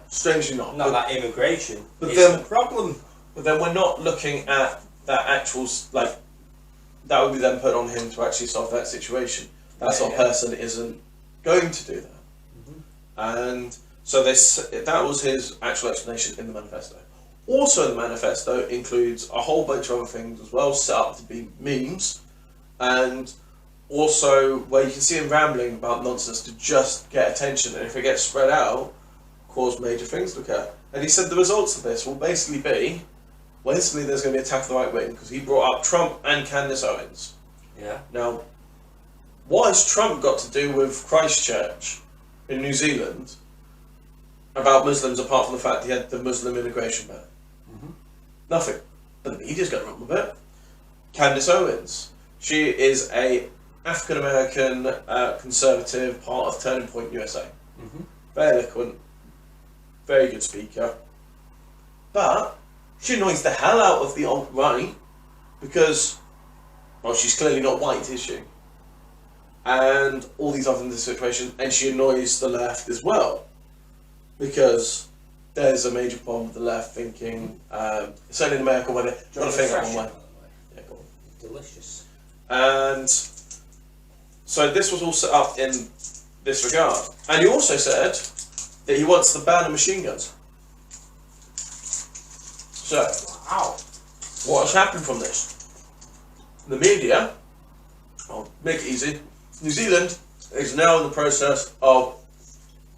Strangely not. Not that immigration but is then, the problem. But then we're not looking at that actual, like, that would be then put on him to actually solve that situation. That sort of person isn't going to do that. And so that was his actual explanation in the manifesto. Also, the manifesto includes a whole bunch of other things as well, set up to be memes, and also where you can see him rambling about nonsense to just get attention, and if it gets spread out, cause major things to occur. And he said the results of this will basically be, well, instantly there's going to be an attack of the right wing, because he brought up Trump and Candace Owens. Yeah. Now, what has Trump got to do with Christchurch in New Zealand about Muslims, apart from the fact he had the Muslim immigration ban? Nothing. But the media's going to run with it. Candace Owens. She is a African American conservative, part of Turning Point USA. Very eloquent, very good speaker. But she annoys the hell out of the alt-right because, well, she's clearly not white, is she? And all these other situations, and she annoys the left as well because there's a major problem with the left thinking, certainly in America, where they've got to think up one way. Yeah, go on. Delicious. And so this was all set up in this regard. And he also said that he wants to ban the machine guns. So, wow. What has happened from this? The media, I'll make it easy, New Zealand is now in the process of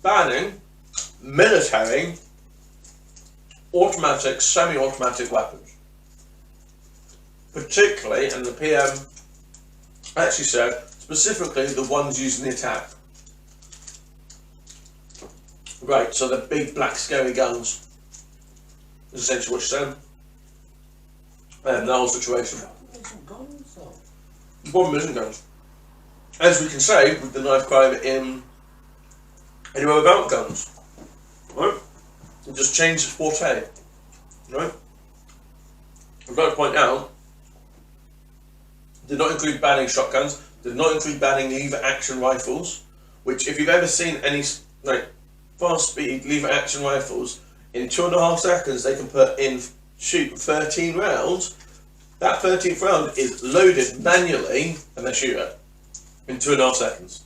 banning military automatic, semi-automatic weapons. Particularly, and the PM actually said, specifically the ones used in the attack. Right, so the big black scary guns is essentially what she said. And the whole situation. Guns, though. The problem isn't guns. As we can say with the knife crime in anywhere without guns. Right? It just changed its forte. Right? I'd like to point out, did not include banning shotguns, did not include banning lever action rifles, which if you've ever seen any like fast speed lever action rifles, in 2.5 seconds they can shoot 13 rounds. That 13th round is loaded manually and they shoot it in 2.5 seconds.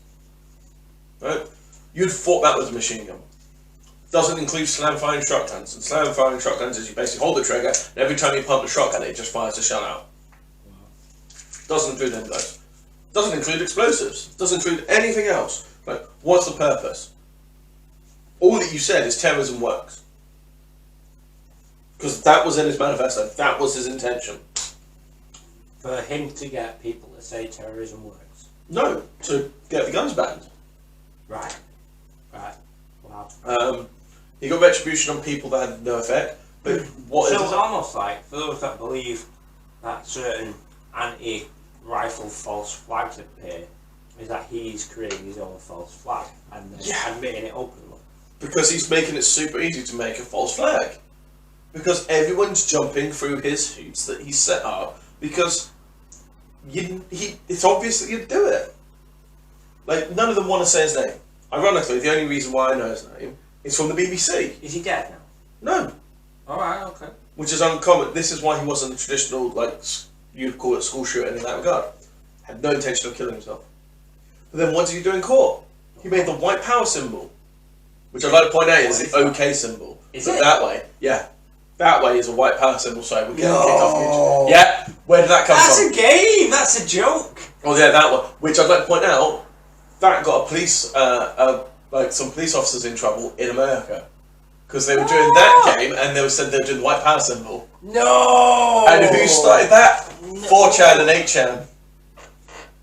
Right? You'd thought that was a machine gun. Doesn't include slam firing shotguns. And slam firing shotguns is you basically hold the trigger and every time you pump the shotgun it just fires a shell out. Doesn't include any of those. Doesn't include explosives. Doesn't include anything else. Like, what's the purpose? All that you said is terrorism works. Because that was in his manifesto. That was his intention. For him to get people to say terrorism works? No, to get the guns banned. Right. Right. Wow. He got retribution on people that had no effect. But what so is it? Almost like, for those that believe that certain anti-rifle false flags appear, is that he's creating his own false flag and then admitting it openly. Because he's making it super easy to make a false flag. Because everyone's jumping through his hoops that he set up. Because it's obvious that you'd do it. Like, none of them want to say his name. Ironically, the only reason why I know his name is from the BBC. Is he dead now? No. Alright, okay. Which is uncommon. This is why he wasn't a traditional, like, you'd call it school shooter in that regard. Had no intention of killing himself. But then what did he do in court? He made the white power symbol. Which I'd like to point out is the OK symbol. Is but it? that way, yeah. That way is a white power symbol, so we're getting kicked off YouTube. Yeah, where did that come from? That's a game! That's a joke! Oh yeah, that one. Which I'd like to point out, that got some police officers in trouble in America. Because they were doing that game and they said they were doing the white power symbol. No! And who started that? No. 4chan and 8chan.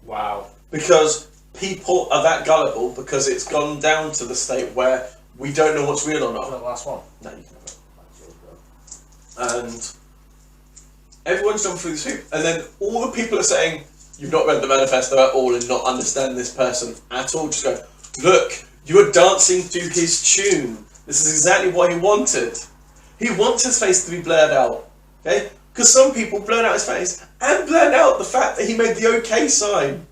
Wow. Because people are that gullible because it's gone down to the state where we don't know what's real or not. The last one. No, you can have it. And everyone's jumped through this hoop. And then all the people are saying, you've not read the manifesto at all and not understand this person at all. Just go, look, you are dancing to his tune. This is exactly what he wanted. He wants his face to be blurred out, okay? Because some people blurred out his face and blurred out the fact that he made the OK sign.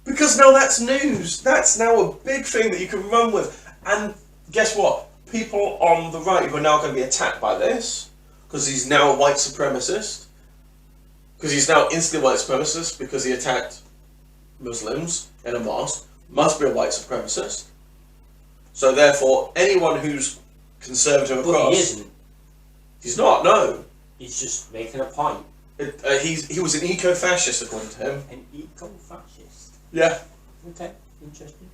Because now that's news. That's now a big thing that you can run with. And guess what? People on the right who are now going to be attacked by this, because he's now a white supremacist, because he's now instantly white supremacist because he attacked Muslims in a mosque, must be a white supremacist. So therefore, anyone who's conservative across... But he isn't. He's not, no. He's just making a point. He was an eco-fascist, according to him. An eco-fascist? Yeah. Okay, interesting.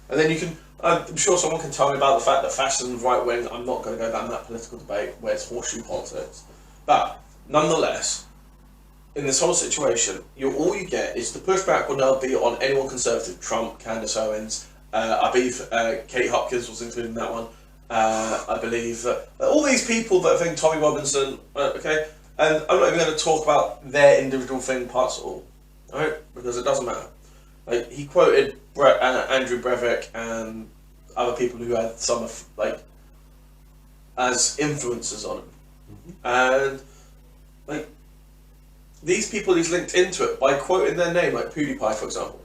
And then you can... I'm sure someone can tell me about the fact that fascism is right-wing. I'm not going to go down that political debate where it's horseshoe politics. But, nonetheless, in this whole situation, all you get is the pushback will now be on anyone conservative. Trump, Candace Owens, I believe Kate Hopkins was included in that one. I believe that all these people that think Tommy Robinson, okay, and I'm not even going to talk about their individual thing parts at all, right? Because it doesn't matter. Like he quoted Andrew Breivik and other people who had some of as influences on him, and like these people he's linked into it by quoting their name, like PewDiePie, for example.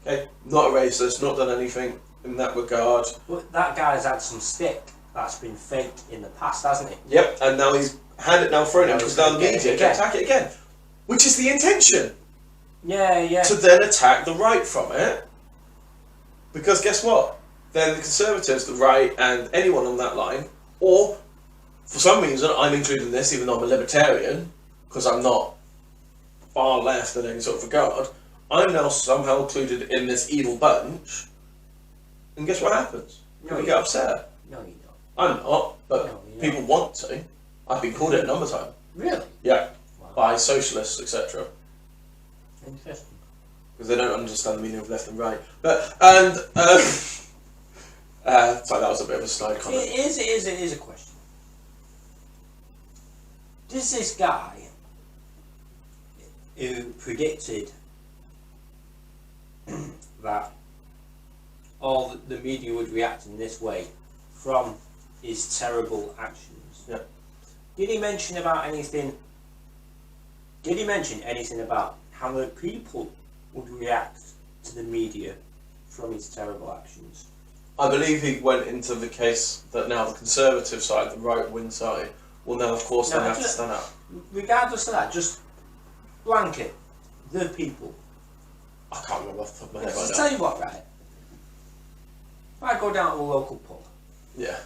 Okay, not a racist, not done anything in that regard. But that guy's had some stick that's been fake in the past, hasn't it? Yep, and now he's had it now thrown him because now the media can attack it again, which is the intention. Yeah. To then attack the right from it, because guess what? Then the Conservatives, the right, and anyone on that line, or for some reason I'm included in this, even though I'm a libertarian, because I'm not far left in any sort of regard. I'm now somehow included in this evil bunch, and guess what happens? People get upset. No, you don't. I'm not, but people want to. I've been called it a number of times. Really? Yeah, wow. By socialists, etc. Interesting. Because they don't understand the meaning of left and right. But sorry, that was a bit of a snide comment. It is a question. Does this guy who predicted that all the media would react in this way from his terrible actions? Yeah. Did he mention anything about how the people would react to the media from his terrible actions? I believe he went into the case that now the Conservative side, the right-wing side, will now of course then have to stand up. Regardless of that, just blanket the people. I can't remember off the top of my head right now. Tell you what, right? If I go down to a local pub, yeah,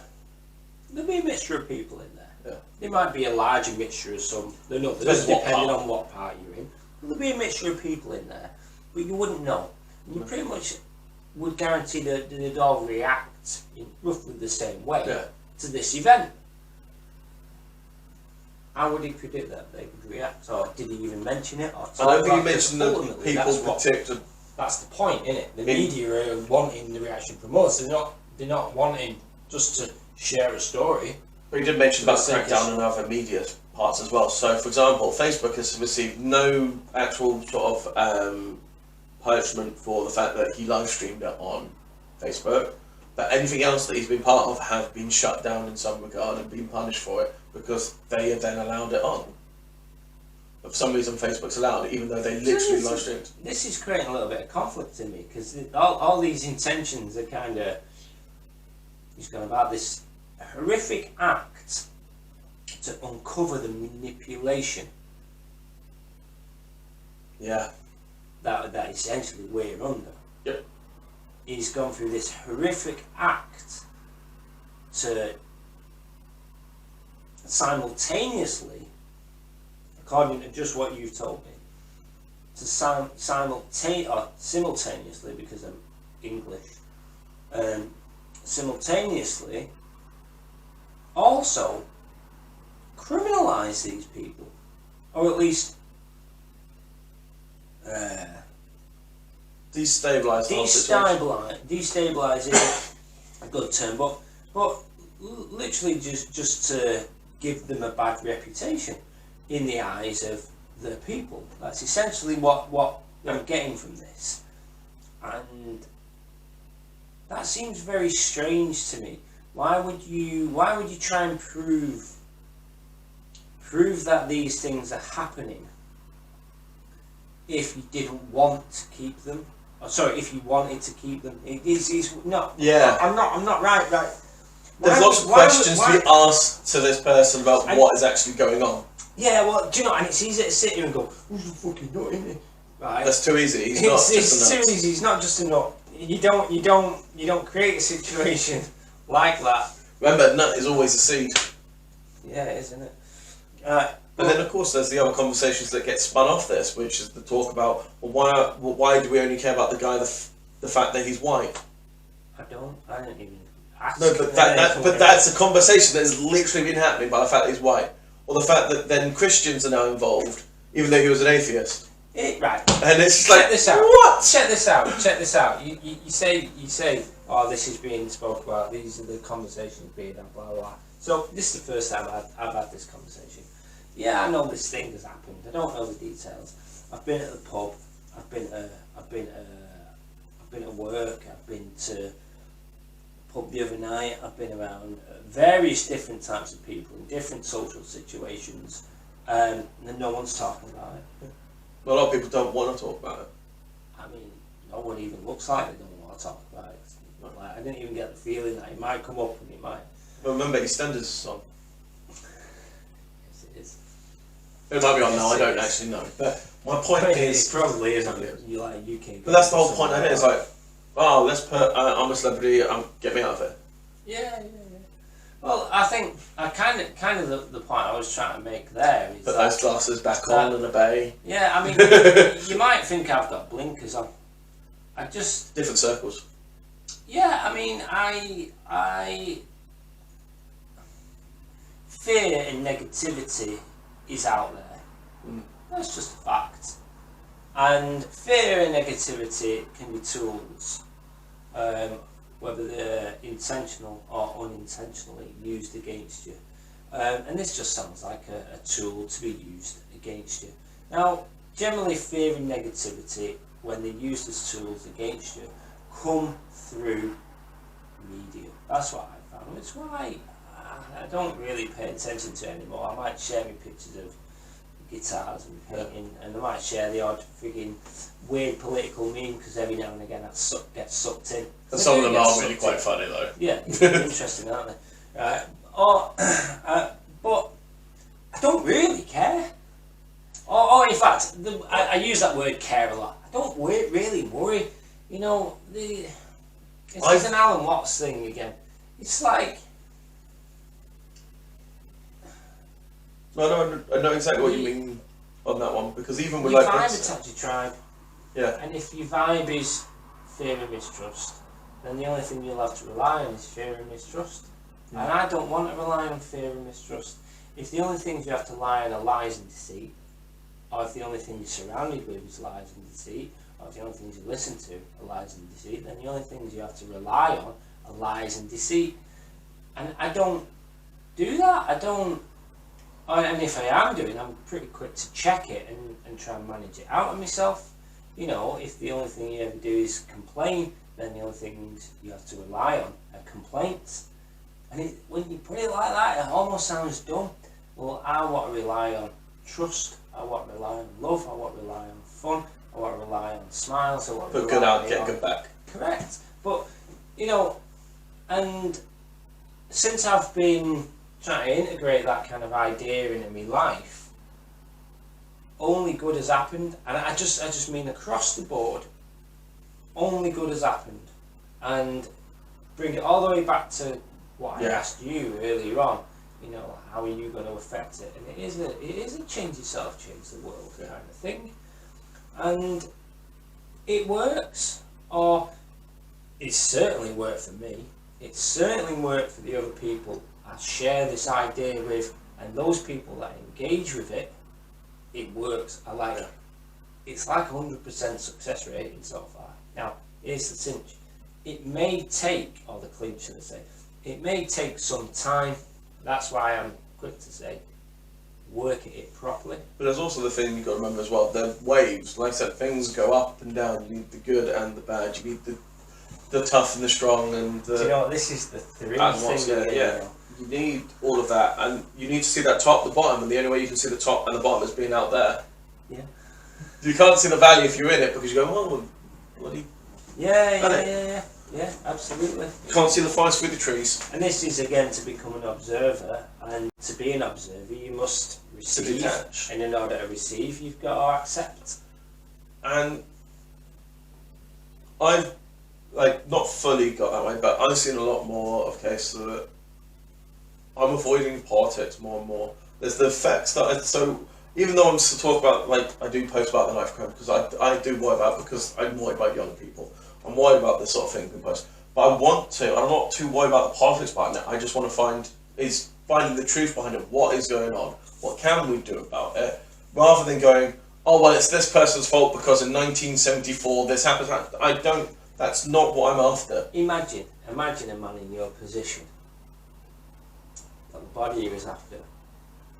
there'll be a mixture of people in there. Yeah. There might be a larger mixture of some, depending on what part you're in. There'll be a mixture of people in there, but you wouldn't know. You pretty much would guarantee that they'd all react in roughly the same way to this event. How would he predict that they would react? Or did he even mention it? Or I don't think he mentioned that people predicted. That's the point, isn't it? The media are wanting the reaction from us. They're not wanting just to share a story. But he did mention about the crackdown on other media parts as well. So, for example, Facebook has received no actual sort of punishment for the fact that he live streamed it on Facebook. But anything else that he's been part of have been shut down in some regard and been punished for it because they have then allowed it on. But for some reason, Facebook's allowed it, even though they literally live streamed. This is creating a little bit of conflict in me because all these intentions are kind of. He's gone about this horrific act to uncover the manipulation. Yeah. That essentially we're under. Yep. He's gone through this horrific act to simultaneously, according to just what you've told me, to simultaneously, because I'm English, simultaneously also criminalise these people, or at least destabilise the whole situation. Destabilise is a good term, but literally just to give them a bad reputation in the eyes of the people. That's essentially what I'm getting from this, and that seems very strange to me. Why would you try and prove that these things are happening if you didn't want to keep them? Or sorry, if you wanted to keep them. It's not. Yeah. I'm not right. There's lots of questions to be asked to this person about what is actually going on. Yeah, well, do you know, and it's easy to sit here and go, who's the fucking nut, isn't it? Right. That's too easy. He's not just a nut. It's too easy. He's not just a nut. You don't create a situation like that. Remember, nut is always a seed. Yeah, it is, isn't it? And then, of course, there's the other conversations that get spun off this, which is the talk about, well, why do we only care about the guy, the fact that he's white? I don't even ask. No, but that's a conversation that has literally been happening by the fact that he's white, or the fact that then Christians are now involved, even though he was an atheist. Right. And it's just check this out. What? Check this out. You say, oh, this is being spoke about. These are the conversations being had. Blah blah. So this is the first time I've had this conversation. Yeah, I know this thing has happened. I don't know the details. I've been at the pub. I've been at work. I've been to the pub the other night. I've been around various different types of people in different social situations, and no one's talking about it. A lot of people don't want to talk about it. I mean, no one even looks like they don't want to talk about it. Not like, I didn't even get the feeling that it might come up and it might. But remember, EastEnders is on. Yes, it is. It might be on now, I don't actually know. But my point is... It probably isn't. You like UK. But that's the whole point of it. It's like, oh, let's put, I'm a celebrity, get me out of it. Yeah. Well, I think kind of the point I was trying to make there is put those glasses back on and obey. Yeah, I mean, you might think I've got blinkers on. I just different circles. Yeah, I mean, I fear and negativity is out there. That's just a fact. And fear and negativity can be tools. Whether they're intentional or unintentionally used against you. And this just sounds like a tool to be used against you. Now, generally fear and negativity, when they're used as tools against you, come through media. That's what I found. It's why I don't really pay attention to it anymore. I might share my pictures of guitars and painting, and I might share the odd frigging weird political meme because every now and again I get sucked in. And some of them are really quite funny though. Yeah, interesting, aren't they? Right. But I don't really care. Or in fact, I use that word care a lot. I don't really worry. You know, it's an Alan Watts thing again. It's like... No, I know exactly what you mean on that one, because even with your like... vibe attacks your tribe. Yeah. And if your vibe is fear and mistrust, then the only thing you'll have to rely on is fear and mistrust. And I don't want to rely on fear and mistrust. If the only things you have to rely on are lies and deceit, or if the only thing you're surrounded with is lies and deceit, or if the only things you listen to are lies and deceit, then the only things you have to rely on are lies and deceit. And I don't do that. And if I am doing, I'm pretty quick to check it and try and manage it out of myself. You know, if the only thing you ever do is complain, then the only things you have to rely on are complaints. And when you put it like that, it almost sounds dumb. Well, I want to rely on trust, I want to rely on love, I want to rely on fun, I want to rely on smiles, I want to put good out, get good back. Correct. But, you know, and since I've been trying to integrate that kind of idea into my life, only good has happened. And I just mean across the board, only good has happened. And bring it all the way back to what I asked you earlier on, you know, how are you going to affect it? And it is a change yourself, change the world kind of thing. And it works, or it's certainly worked for me. It's certainly worked for the other people I share this idea with, and those people that engage with it, it works. It's like 100% success rating so far. Now, here's the cinch. It may take, or the clinch should I say, it may take some time. That's why I'm quick to say, work at it properly. But there's also the thing you've got to remember as well, the waves. Like I said, things go up and down. You need the good and the bad. You need the the tough and the strong and the... Do you know what, this is the three thing. Yeah. You need all of that, and you need to see that top, the bottom, and the only way you can see the top and the bottom is being out there. Yeah. You can't see the valley if you're in it because you go, oh, bloody... Yeah, absolutely. You can't see the forest through the trees. And this is again to become an observer, and to be an observer you must receive, and in order to receive you've got to accept. And I've not fully got that way, but I've seen a lot more of cases that I'm avoiding politics more and more. There's the effects that so even though I'm still talking about, I do post about the knife crime because I do worry about, because I'm worried about young people. I'm worried about this sort of thing in post. But I'm not too worried about the politics behind it. I just want to finding the truth behind it. What is going on? What can we do about it? Rather than going, oh well, it's this person's fault because in 1974 this happened. That's not what I'm after. Imagine a man in your position. The body he was after,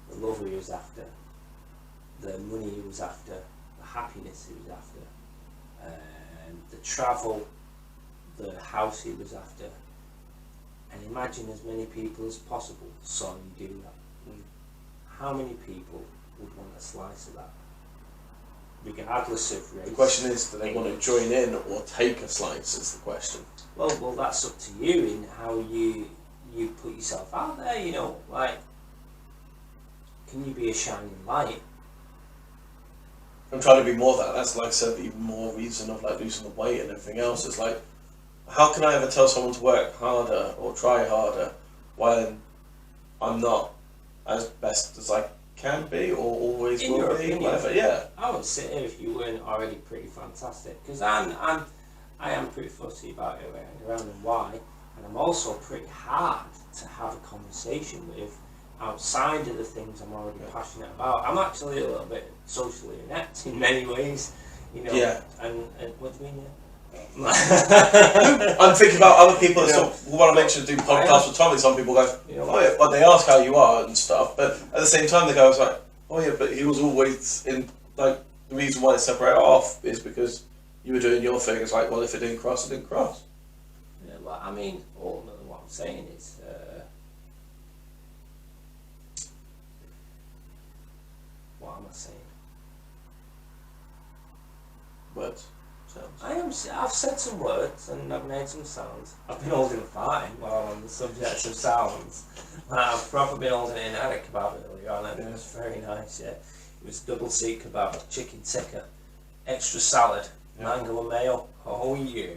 the love he was after, the money he was after, the happiness he was after, the travel, the house he was after, and imagine as many people as possible saw you do that. How many people would want a slice of that? Regardless of race. The question is, do they want to join in or take a slice is the question. Well, that's up to you in how you put yourself out there, can you be a shining light? I'm trying to be more that. That's like I said, even more reason of losing the weight and everything else. It's how can I ever tell someone to work harder or try harder when I'm not as best as I can be or always in will your be? opinion, Whatever, yeah. I would sit here if you weren't already pretty fantastic, because I am pretty fussy about it around and why, and I'm also pretty hard to have a conversation with outside of the things I'm already passionate about. I'm actually a little bit socially inept in many ways, Yeah. And what do you mean? I'm thinking about other people when I mentioned doing podcasts with Tommie, some people go, oh yeah, but they ask how you are and stuff, but at the same time they go, oh yeah, but he was always in, the reason why they separate off is because you were doing your thing. It's well, if it didn't cross, it didn't cross. Yeah, well, I mean, ultimately what I'm saying is, what am I saying? Words. I've said some words and I've made some sounds. I've been holding a fart while I'm on the subject of sounds. I've probably been holding an Eric kebab earlier on, and it was very nice. Yeah, it was double seat kebab, chicken tikka, extra salad, mango and mayo. Oh yeah.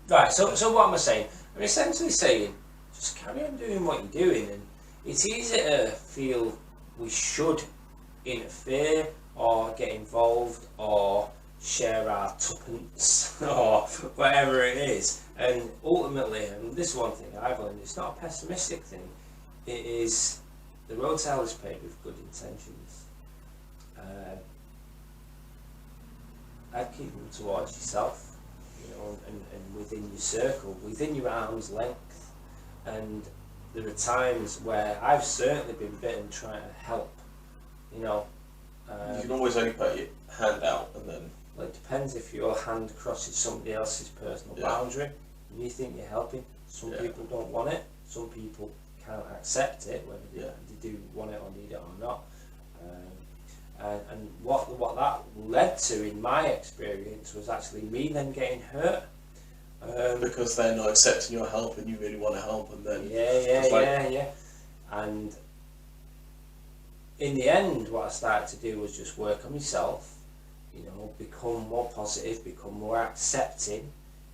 Right. So what am I saying? I'm essentially saying just carry on doing what you're doing, and it's easy to feel we should interfere or get involved or share our tuppence or whatever it is. And ultimately, and this is one thing I've learned, it's not a pessimistic thing, it is the road to hell is paved with good intentions. I'd keep them towards yourself, and within your circle, within your arm's length. And there are times where I've certainly been bitten trying to help, you can always only put your hand out and then... Well, it depends if your hand crosses somebody else's personal boundary and you think you're helping. Some people don't want it, some people can't accept it, whether they do want it or need it or not. And what that led to, in my experience, was actually me then getting hurt. Because they're not accepting your help and you really want to help, and then... Yeah. And in the end, what I started to do was just work on myself. Become more positive, become more accepting,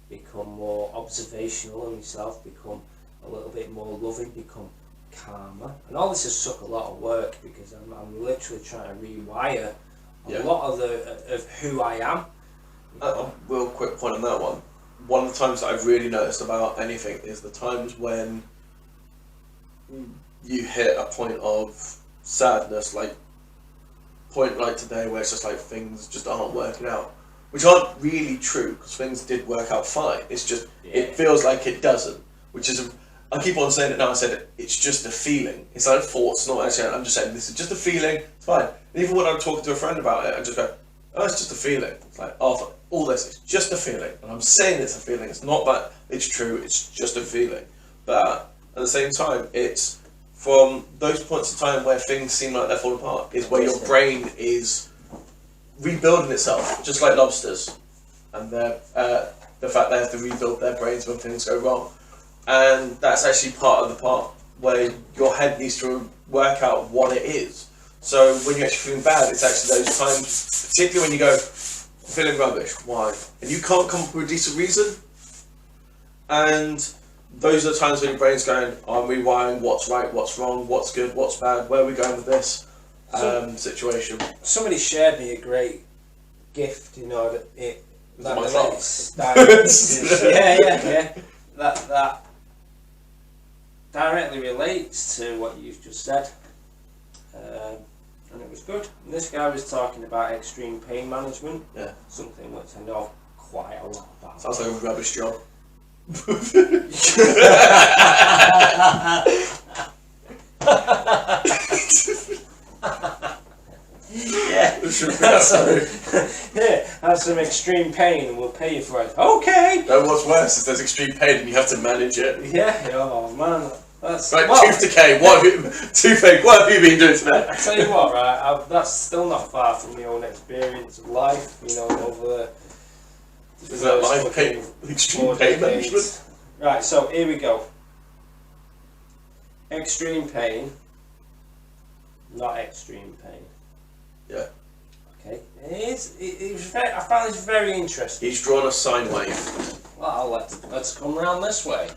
become more observational of myself, become a little bit more loving, become calmer. And all this has took a lot of work because I'm literally trying to rewire a lot of who I am. A real quick point on that one. One of the times that I've really noticed about anything is the times when you hit a point of sadness, like today, where it's just things just aren't working out, which aren't really true because things did work out fine. It's just it feels like it doesn't, which is I keep on saying it now. I said it's just a feeling. It's like thoughts, not actually. I'm just saying this is just a feeling. It's fine. And even when I'm talking to a friend about it, I just go, oh, it's just a feeling. It's like, oh, all this is just a feeling. And I'm saying it's a feeling. It's not that it's true, it's just a feeling. But at the same time, it's from those points of time where things seem like they're falling apart, is where your brain is rebuilding itself, just like lobsters. And the fact they have to rebuild their brains when things go wrong. And that's actually part of the part where your head needs to work out what it is. So when you're actually feeling bad, it's actually those times, particularly when you go, feeling rubbish, why? And you can't come up with a decent reason. And those are the times when your brain's going, I'm rewiring what's right, what's wrong, what's good, what's bad, where are we going with this situation. Somebody shared me a great gift, you know, that it... That my relates that directly relates to what you've just said, and it was good. And this guy was talking about extreme pain management, something which I know quite a lot about. Sounds like a rubbish job. Have some extreme pain and we'll pay you for it. Okay. No, what's worse is there's extreme pain and you have to manage it. Yeah. Oh man, that's right. Tooth decay. Toothache. What have you been doing today? I tell you what, right? That's still not far from my own experience of life. You know, over the is that life pain? Extreme pain management. Right. So here we go. Extreme pain, not extreme pain. Yeah. Okay. I found this very interesting. He's drawn a sine wave. Well, let's come around this way.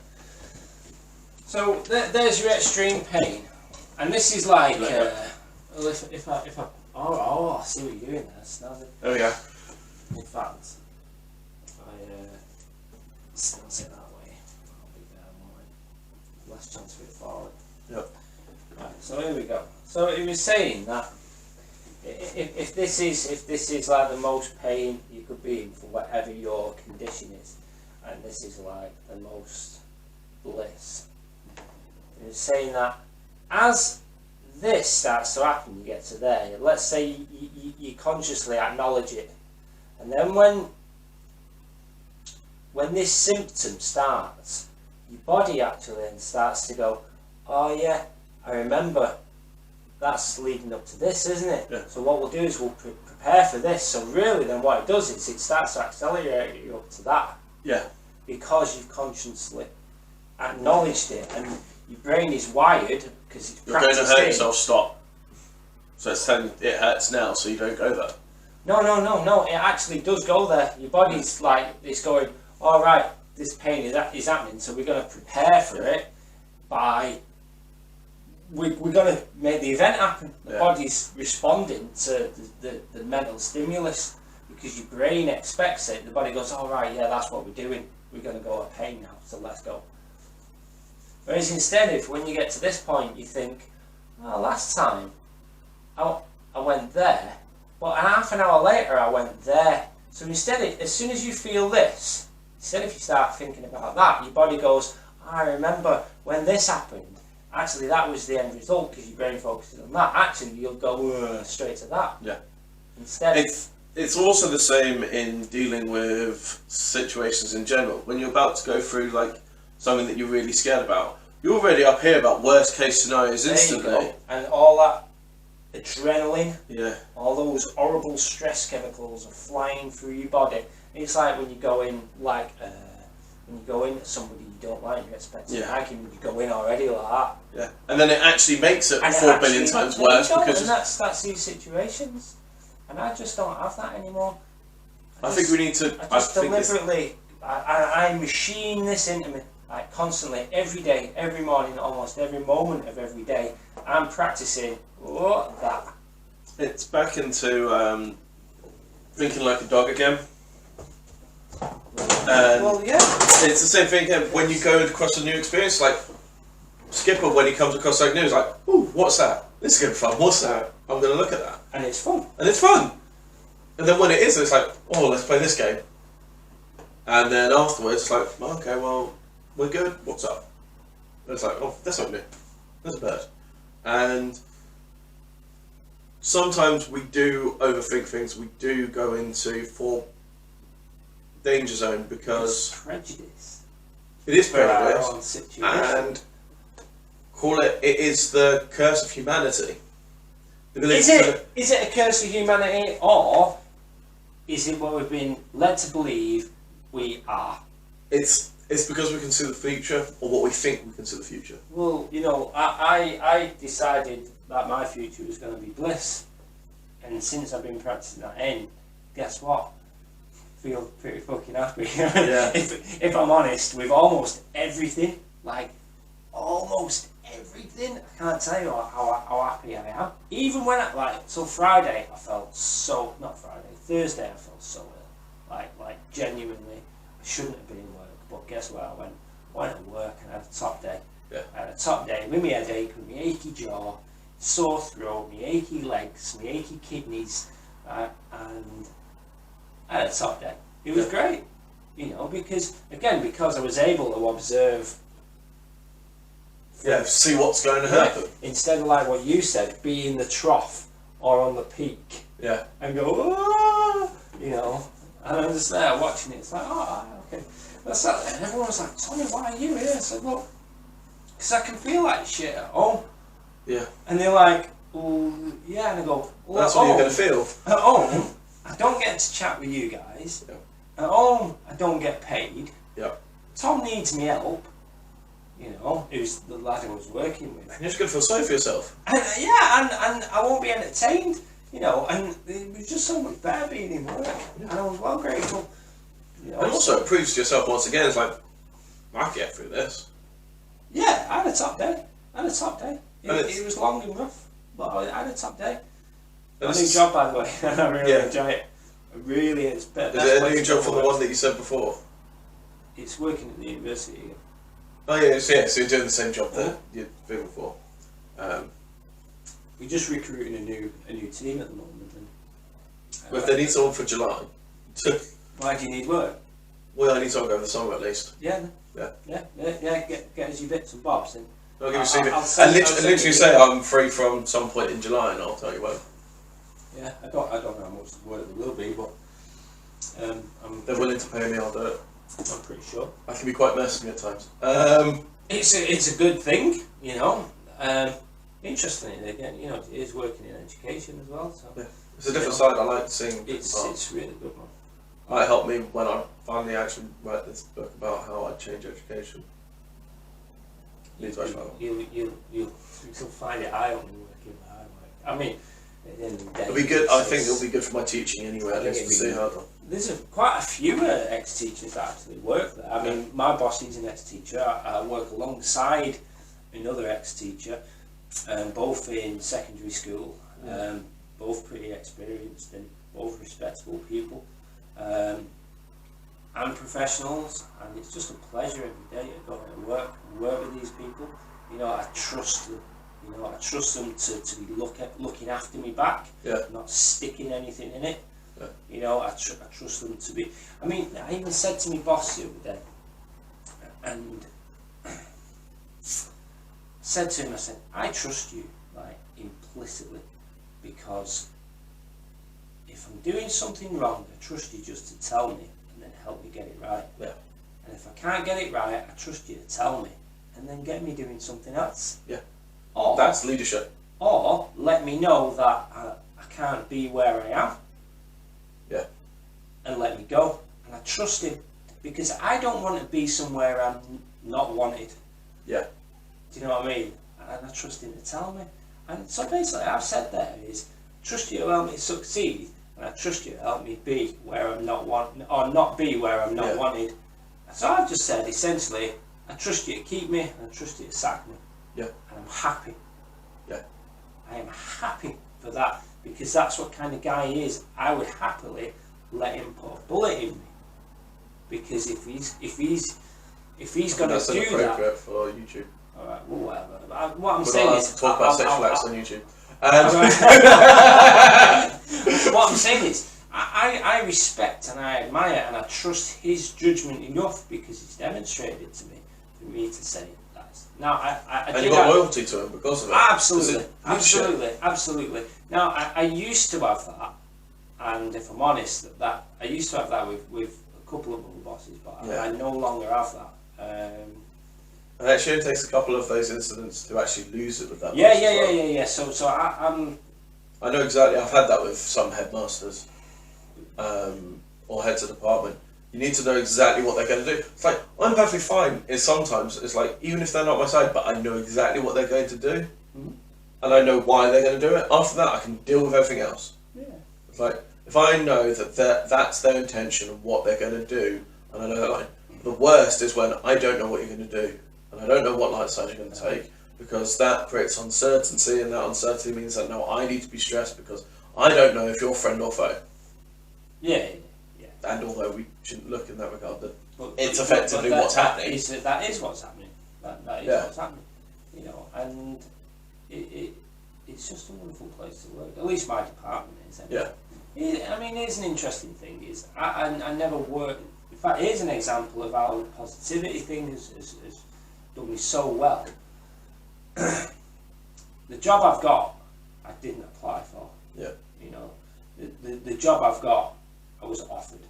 So there's your extreme pain, and this is like, well, if I I see what you're doing there. Snap it. There we go. In fact, if I snap it that way, I'll be there more. Less chance for it forward. Yep. Right. So here we go. So he was saying that. If this is like the most pain you could be in for whatever your condition is, and this is like the most bliss, it's saying that as this starts to happen, you get to there. Let's say you consciously acknowledge it, and then when this symptom starts, your body actually then starts to go, oh yeah, I remember. That's leading up to this, isn't it? Yeah. So what we'll do is we'll prepare for this. So really then what it does is it starts to accelerate you up to that. Yeah. Because you've consciously acknowledged it, and your brain is wired because it's You're going to hurt in. yourself, stop. So it's telling it hurts now, so you don't go there. No, it actually does go there. Your body's like, it's going, all right, this pain is happening, so we're going to prepare for it by... We're going to make the event happen. The body's responding to the mental stimulus because your brain expects it. The body goes, all right, yeah, that's what we're doing. We're going to go at pain now, so let's go. Whereas instead, if when you get to this point, you think, oh, last time I went there, but half an hour later I went there. So instead, as soon as you feel this, instead if you start thinking about that, your body goes, I remember when this happened. Actually, that was the end result because your brain focuses on that. Actually, you'll go straight to that. Yeah. Instead, it's also the same in dealing with situations in general. When you're about to go through like something that you're really scared about, you're already up here about worst case scenarios instantly. There you go. And all that adrenaline, all those horrible stress chemicals are flying through your body. It's like when you go in, like when you go into somebody you don't like, you're expecting hiking, you go in already like that. Yeah, and then it actually makes it 4 billion times worse because. And that's these situations, and I just don't have that anymore. I think we need to. I just deliberately, I machine this into me, like constantly, every day, every morning, almost every moment of every day. I'm practicing that. It's back into thinking like a dog again. Well, yeah. It's the same thing again. When you go across a new experience, like Skipper, when he comes across something new, he's like, "Ooh, what's that? This is gonna be fun. What's that? I'm gonna look at that." And it's fun. And it's fun. And then when it is, it's like, "Oh, let's play this game." And then afterwards, it's like, "Okay, well, we're good. What's up?" And it's like, "Oh, that's not new. There's a bird." And sometimes we do overthink things. We do go into for danger zone because it's prejudice. it is For our prejudice, own situation. and call it is the curse of humanity. Is it a curse of humanity, or is it what we've been led to believe we are? It's because we can see the future, or what we think we can see the future. Well, you know, I decided that my future was going to be bliss, and since I've been practicing that end, guess what? Feel pretty fucking happy. Yeah. If I'm honest, with almost everything, like almost everything, I can't tell you how happy I am. Even when so Friday, I felt so, not Friday, Thursday, I felt so ill. Like genuinely, I shouldn't have been in work, but guess what? I went to work and I had a top day. Yeah. I had a top day with my headache, with my achy jaw, sore throat, my achy legs, my achy kidneys, and I had a top day. It was great, you know, because I was able to observe. Yeah, see what's going to happen. Instead of like what you said, be in the trough or on the peak. Yeah. And go, ah, you know. And I'm just there watching it. It's like, oh, okay. That's that. And everyone was like, Tommy, why are you here? I said, well, because I can feel like shit at home. Yeah. And they're like, well, yeah. And I go, well, that's what you're going to feel. At home, I don't get to chat with you guys. Yeah. At home, I don't get paid. Yeah. Tom needs me help. You know, who's the lad I was working with. And you're just going to feel sorry for yourself. And and I won't be entertained, you know, and it was just so much better being in work. Yeah. And I was well grateful. You know, and also it proves to yourself once again, it's like, I can get through this. Yeah, I had a top day. It was long and rough, but I had a top day. A new job, by the way. I really enjoy it. It's better. Is it a new job from the one that you said before? It's working at the university again. Oh yeah, so you're doing the same job that you've been before. We're just recruiting a new team at the moment. And, well, if they need someone for July. Why do you need work? Well, I need someone over the summer at least. Yeah. Yeah. Get us your bits and bobs and. I'll give you CV. And literally say I'm free from some point in July, and I'll tell you when. Yeah, I don't know how much work there will be, but they're willing to pay me. I'll do it. I'm pretty sure. I can be quite mercenary at times. It's a good thing, you know. Interestingly, again, you know, it is working in education as well. So yeah. It's a different side. I like seeing. It's really good, man. Might help me when I finally actually write this book about how I change education. You'll find it eye-opening working where I work. I mean, at the end of the day, it'll be good. I think it'll be good for my teaching anyway. At least to see how. There's quite a few ex-teachers that actually work there. I mean, my boss is an ex-teacher. I work alongside another ex-teacher, both in secondary school, both pretty experienced and both respectable people, and professionals. And it's just a pleasure every day to go and work with these people. You know, I trust them. You know, I trust them to be looking after me back, not sticking anything in it. Yeah. You know, I trust them to be. I mean, I even said to my boss the other day, and said to him, I said, I trust you, like, implicitly, because if I'm doing something wrong, I trust you just to tell me and then help me get it right. Yeah. And if I can't get it right, I trust you to tell me and then get me doing something else. Yeah. Or that's leadership. Or let me know that I can't be where I am. Yeah. And let me go. And I trust him, because I don't want to be somewhere I'm not wanted. Yeah. Do you know what I mean? And I trust him to tell me. And so basically, I've said there is, trust you to help me succeed, and I trust you to help me be where I'm not wanted, or not be where I'm not wanted. So I've just said, essentially, I trust you to keep me, and I trust you to sack me. Yeah. And I'm happy. Yeah. I am happy for that, because that's what kind of guy he is. I would happily let him put a bullet in me, because if he's going to do that, that's appropriate for YouTube. All right, well, whatever. What I'm saying is, talk about sexual acts on YouTube. What I'm saying is, I respect and I admire and I trust his judgment enough, because he's demonstrated to me, for me to say that organised. Now, I and you got loyalty to him because of it. Absolutely. Now, I used to have that, and if I'm honest, that I used to have that with a couple of other bosses, but I no longer have that. And actually, it takes a couple of those incidents to actually lose it with that. Yeah. So I'm. I know exactly. I've had that with some headmasters, or heads of department. You need to know exactly what they're going to do. It's like, I'm perfectly fine. Sometimes it's like, even if they're not my side, but I know exactly what they're going to do, and I know why they're going to do it. After that, I can deal with everything else. Yeah. It's like, if I know that that's their intention of what they're going to do, and I know that, like, the worst is when I don't know what you're going to do, and I don't know what light side you're going to take, because that creates uncertainty, and that uncertainty means that now I need to be stressed because I don't know if you're friend or foe. Yeah. And although we shouldn't look in that regard, it's effectively what's happening. That is what's happening. That is what's happening. You know, and it's just a wonderful place to work. At least my department is. I mean, here's an interesting thing: is I never worked. In fact, here's an example of how the positivity thing has done me so well. The job I've got, I didn't apply for. Yeah. You know, the job I've got, I was offered.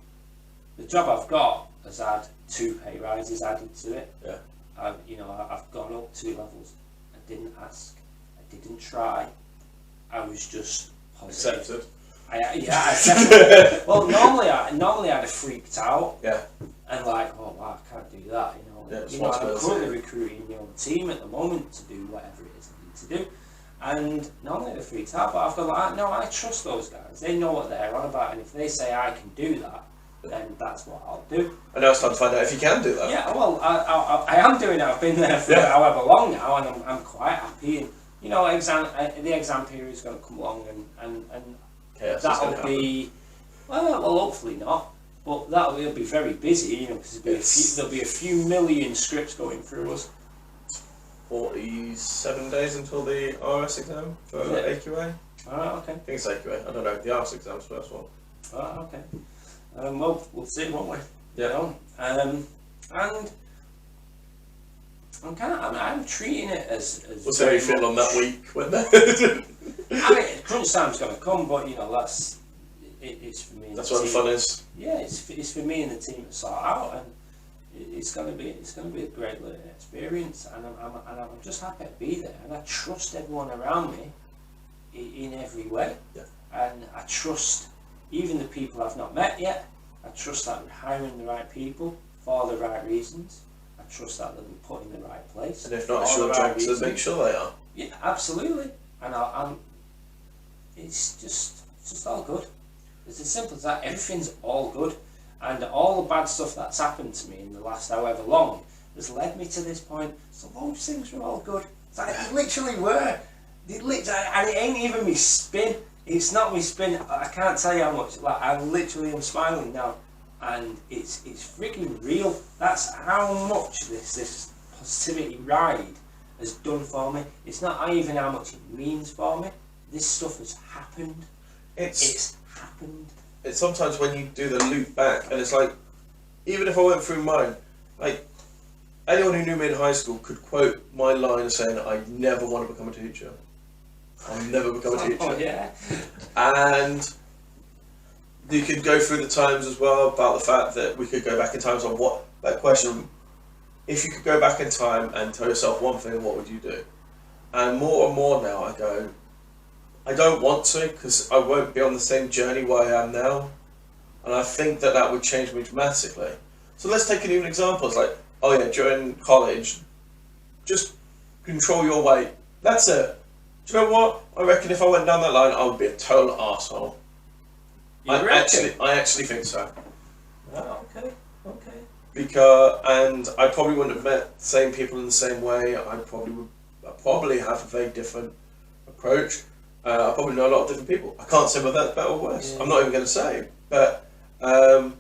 The job I've got has had 2 pay rises added to it. Yeah. I've gone up 2 levels. I didn't ask. I didn't try. I was just positive. Accepted. I accepted. Well, normally I'd have freaked out. Yeah. And like, oh wow, I can't do that. I'm currently recruiting a team at the moment to do whatever it is I need to do. And normally I'd have freaked out, but I've gone like, no, I trust those guys. They know what they're on about, and if they say I can do that, then that's what I'll do. And now it's time to find out if you can do that. Yeah, well, I am doing it. I've been there for however long now, and I'm quite happy. And the exam period is going to come along, and that'll be well, hopefully not, but that'll be very busy, because there'll be a few million scripts going through us. 47 days until the RS exam for AQA. Okay. I think it's AQA. I don't know. The RS exam's first one. Okay. Well, we'll see, won't we? Yeah. And I'm treating it as. We'll see how you feel on that week when I mean, crunch time's going to come, but it's for me. That's where the fun is. Yeah, it's for me and the team to sort out, and it's going to be a great learning experience, and I'm just happy to be there, and I trust everyone around me in every way. Yeah. And I trust even the people I've not met yet. I trust that we're hiring the right people for the right reasons. I trust that they'll be put in the right place. And if not, it's your job to make sure they are. Yeah, absolutely. And it's just all good. It's as simple as that. Everything's all good, and all the bad stuff that's happened to me in the last however long has led me to this point. So those things were all good. They literally were. And it ain't even me spin. It's not me spin. I can't tell you how much. Like, I literally am smiling now, and it's freaking real. That's how much this positivity ride has done for me. It's not even how much it means for me. This stuff has happened. It's happened. It's sometimes when you do the loop back, and it's like, even if I went through mine, like, anyone who knew me in high school could quote my line saying, I never want to become a teacher. I'll never become a teacher. Oh, yeah. And you could go through the times as well about the fact that we could go back in times on what that question, if you could go back in time and tell yourself one thing, what would you do? And more now I go, I don't want to, because I won't be on the same journey where I am now, and I think that would change me dramatically. So let's take an even example. It's like, oh yeah, during college, just control your weight. That's it. Do you know what? I reckon if I went down that line, I would be a total arsehole. I actually think so. Oh, okay. And I probably wouldn't have met the same people in the same way. I probably have a very different approach. I probably know a lot of different people. I can't say whether that's better or worse. Yeah. I'm not even going to say, but I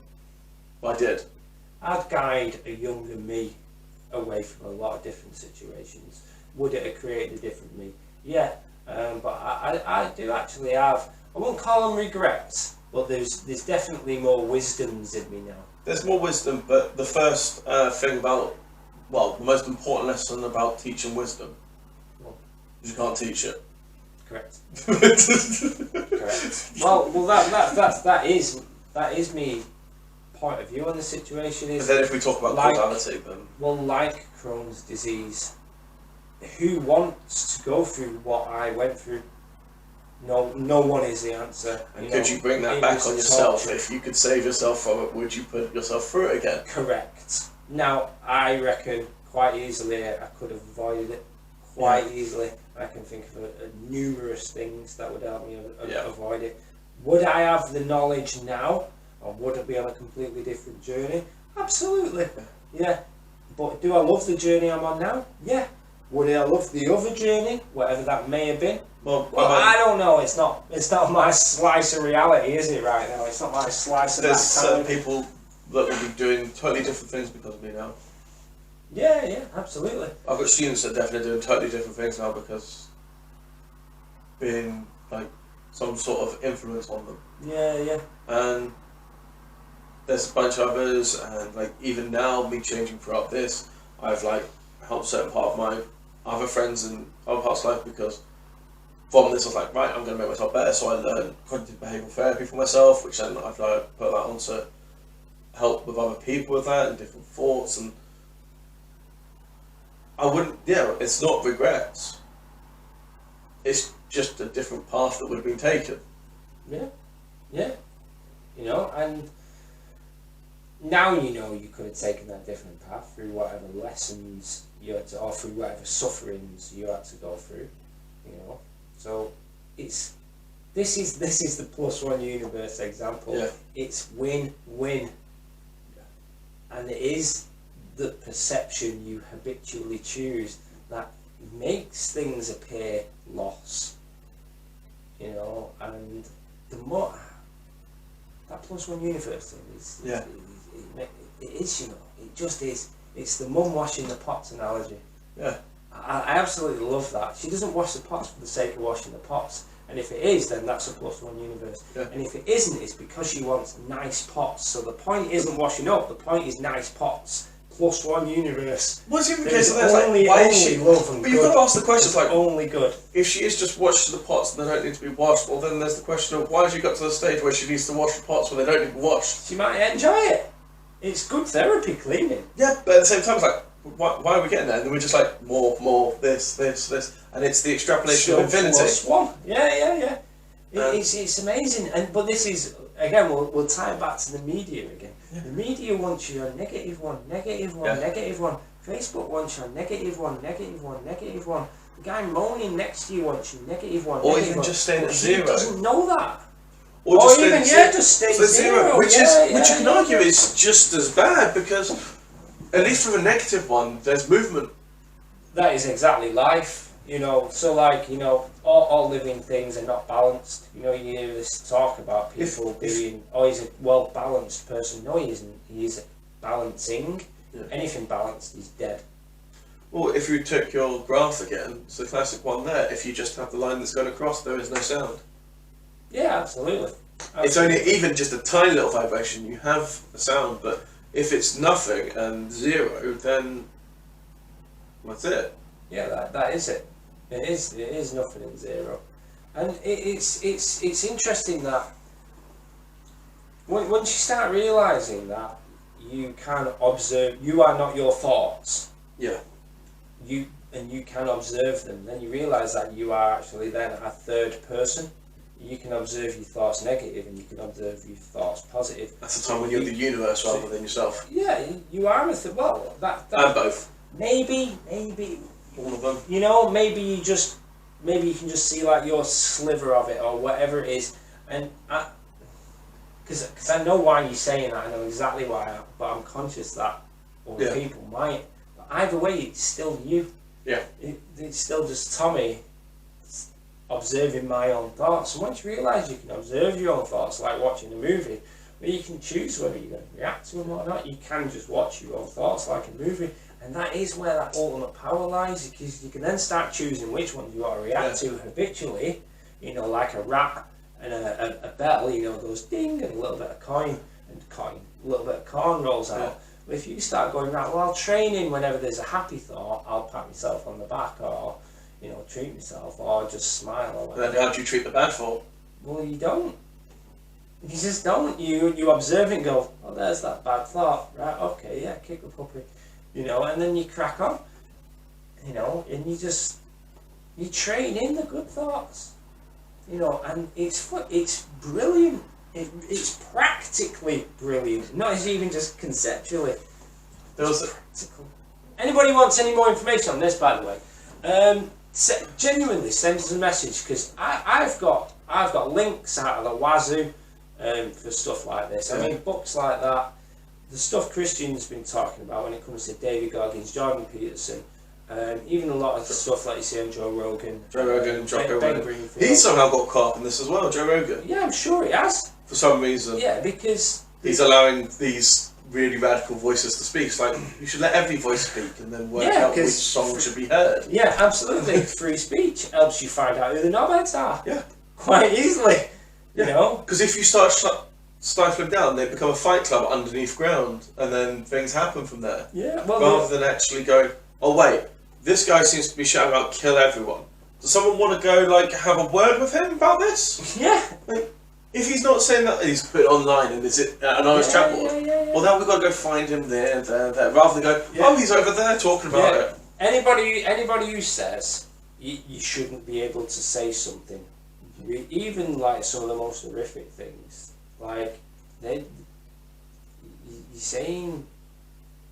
did. I'd guide a younger me away from a lot of different situations. Would it have created a different me? Yeah, but I do actually have, I won't call them regrets, but there's definitely more wisdoms in me now. There's more wisdom, but the first thing about the most important lesson about teaching wisdom. Well, You can't teach it. correct. Correct. Well, that is me point of view on the situation. Is But then if we talk about causality, then like Crohn's disease, who wants to go through what I went through? No one is the answer. And could you bring that back on yourself? If you could save yourself from it, would you put yourself through it again? Correct. Now, I reckon quite easily I could have avoided it. Quite easily. I can think of numerous things that would help me avoid it. Would I have the knowledge now, or would I be on a completely different journey? Absolutely. Yeah. But do I love the journey I'm on now? Yeah. Would I love the other journey, whatever that may have been? Well, I don't know. It's not my slice of reality, is it? Right now, it's not my slice of that. There's certain people that will be doing totally different things because of me now. Yeah, absolutely. I've got students that are definitely doing totally different things now because being like some sort of influence on them. Yeah. And there's a bunch of others, and like even now, me changing throughout this, I've like helped certain part of my other friends and other parts of life because from this I was like, right, I'm going to make myself better. So I learned cognitive behavioural therapy for myself, which then I've like put that on to help with other people with that and different thoughts. And I wouldn't, it's not regrets. It's just a different path that would have been taken. Yeah. You know, and now you could have taken that different path through whatever lessons you had to, or through whatever sufferings you had to go through. You know, so this is the +1 universe example. Yeah. It's win-win, and it is the perception you habitually choose that makes things appear loss. You know, and the more that +1 universe thing is, it is, you know, it just is. It's the mum washing the pots analogy. Yeah. I absolutely love that. She doesn't wash the pots for the sake of washing the pots. And if it is, then that's a +1 universe. Yeah. And if it isn't, it's because she wants nice pots. So the point isn't washing up, the point is nice pots. +1 universe. What's even the There's case of that? Like, why is she? love and But you've got to ask the question, It's like, only good. if she is just washing the pots and they don't need to be washed, well then there's the question of why has she got to the stage where she needs to wash the pots when they don't need washed? She might enjoy it. It's good therapy, cleaning. Yeah, but at the same time, it's like, why are we getting there? And then we're just like, more, this, and it's the extrapolation of infinity. +1. Yeah. It's amazing, but this is again. We'll tie it back to the media again. Yeah. The media wants you on negative one. Facebook wants you on negative one. The guy moaning next to you wants you -1. Or even just staying at 0. He doesn't know that. Or just stay zero. Which you can argue is just as bad because at least with a negative one, there's movement. That is exactly life. You know, so like, you know, all living things are not balanced. You know, you hear this talk about people being, he's a well-balanced person. No, he isn't. He is balancing. Yeah. Anything balanced is dead. Well, if you took your graph again, it's the classic one there. If you just have the line that's going across, there is no sound. Yeah, absolutely. It's only even just a tiny little vibration, you have a sound, but if it's nothing and 0, then that's it. Yeah, that is it. It is nothing and 0, and it's interesting that once you start realising that you can observe, you are not your thoughts. Yeah. You can observe them. Then you realise that you are actually then a third person. You can observe your thoughts negative, and you can observe your thoughts positive. That's the time when you're the universe rather than yourself. Yeah, you are and both. Maybe. All of them. You know, maybe you can just see like your sliver of it or whatever it is, and because I know why you're saying that. I know exactly why, but I'm conscious that other people might. But either way, it's still you. Yeah. It's still just Tommie observing my own thoughts. And once you realise you can observe your own thoughts, like watching a movie, where you can choose whether you're going to react to them or not, you can just watch your own thoughts like a movie. And that is where that ultimate power lies, because you can then start choosing which ones you want to react to habitually, you know, like a rat and a bell, you know, goes ding and a little bit of coin, a little bit of corn rolls out. If you start going, right, well, training whenever there's a happy thought, I'll pat myself on the back, or, you know, treat myself, or just smile or whatever. Then how do you treat the bad thought? Well, you don't. You just don't. You observe it and go, oh, there's that bad thought. Right, okay, yeah, kick the puppy. You know, and then you crack on. You know, and you train in the good thoughts. You know, and it's brilliant. It's practically brilliant. Not even just conceptually. Practical. Anybody wants any more information on this, by the way, genuinely send us a message, because I've got links out of the wazoo for stuff like this. I mean, books like that, the stuff Christian's been talking about when it comes to David Goggins, Jordan Peterson, even a lot of the stuff like you see on Joe Rogan. Ben Greenfield. He's somehow got caught up in this as well, Joe Rogan. Yeah, I'm sure he has. For some reason. Yeah, because he's allowing these really radical voices to speak. It's like, you should let every voice speak and then work out which song should be heard. Yeah, absolutely. Free speech helps you find out who the knobheads are. Yeah. Quite easily. You know? Because if you start stifling down, they become a fight club underneath ground, and then things happen from there. Yeah, well, rather than actually going, oh wait, this guy seems to be shouting out kill everyone. Does someone want to go, like, have a word with him about this? Yeah. Like, if he's not saying that, he's put it online and is it an honest chat board. Well, now we've got to go find him there, rather than go, oh, he's over there talking about it. Anybody who says you shouldn't be able to say something, even like some of the most horrific things, like you're saying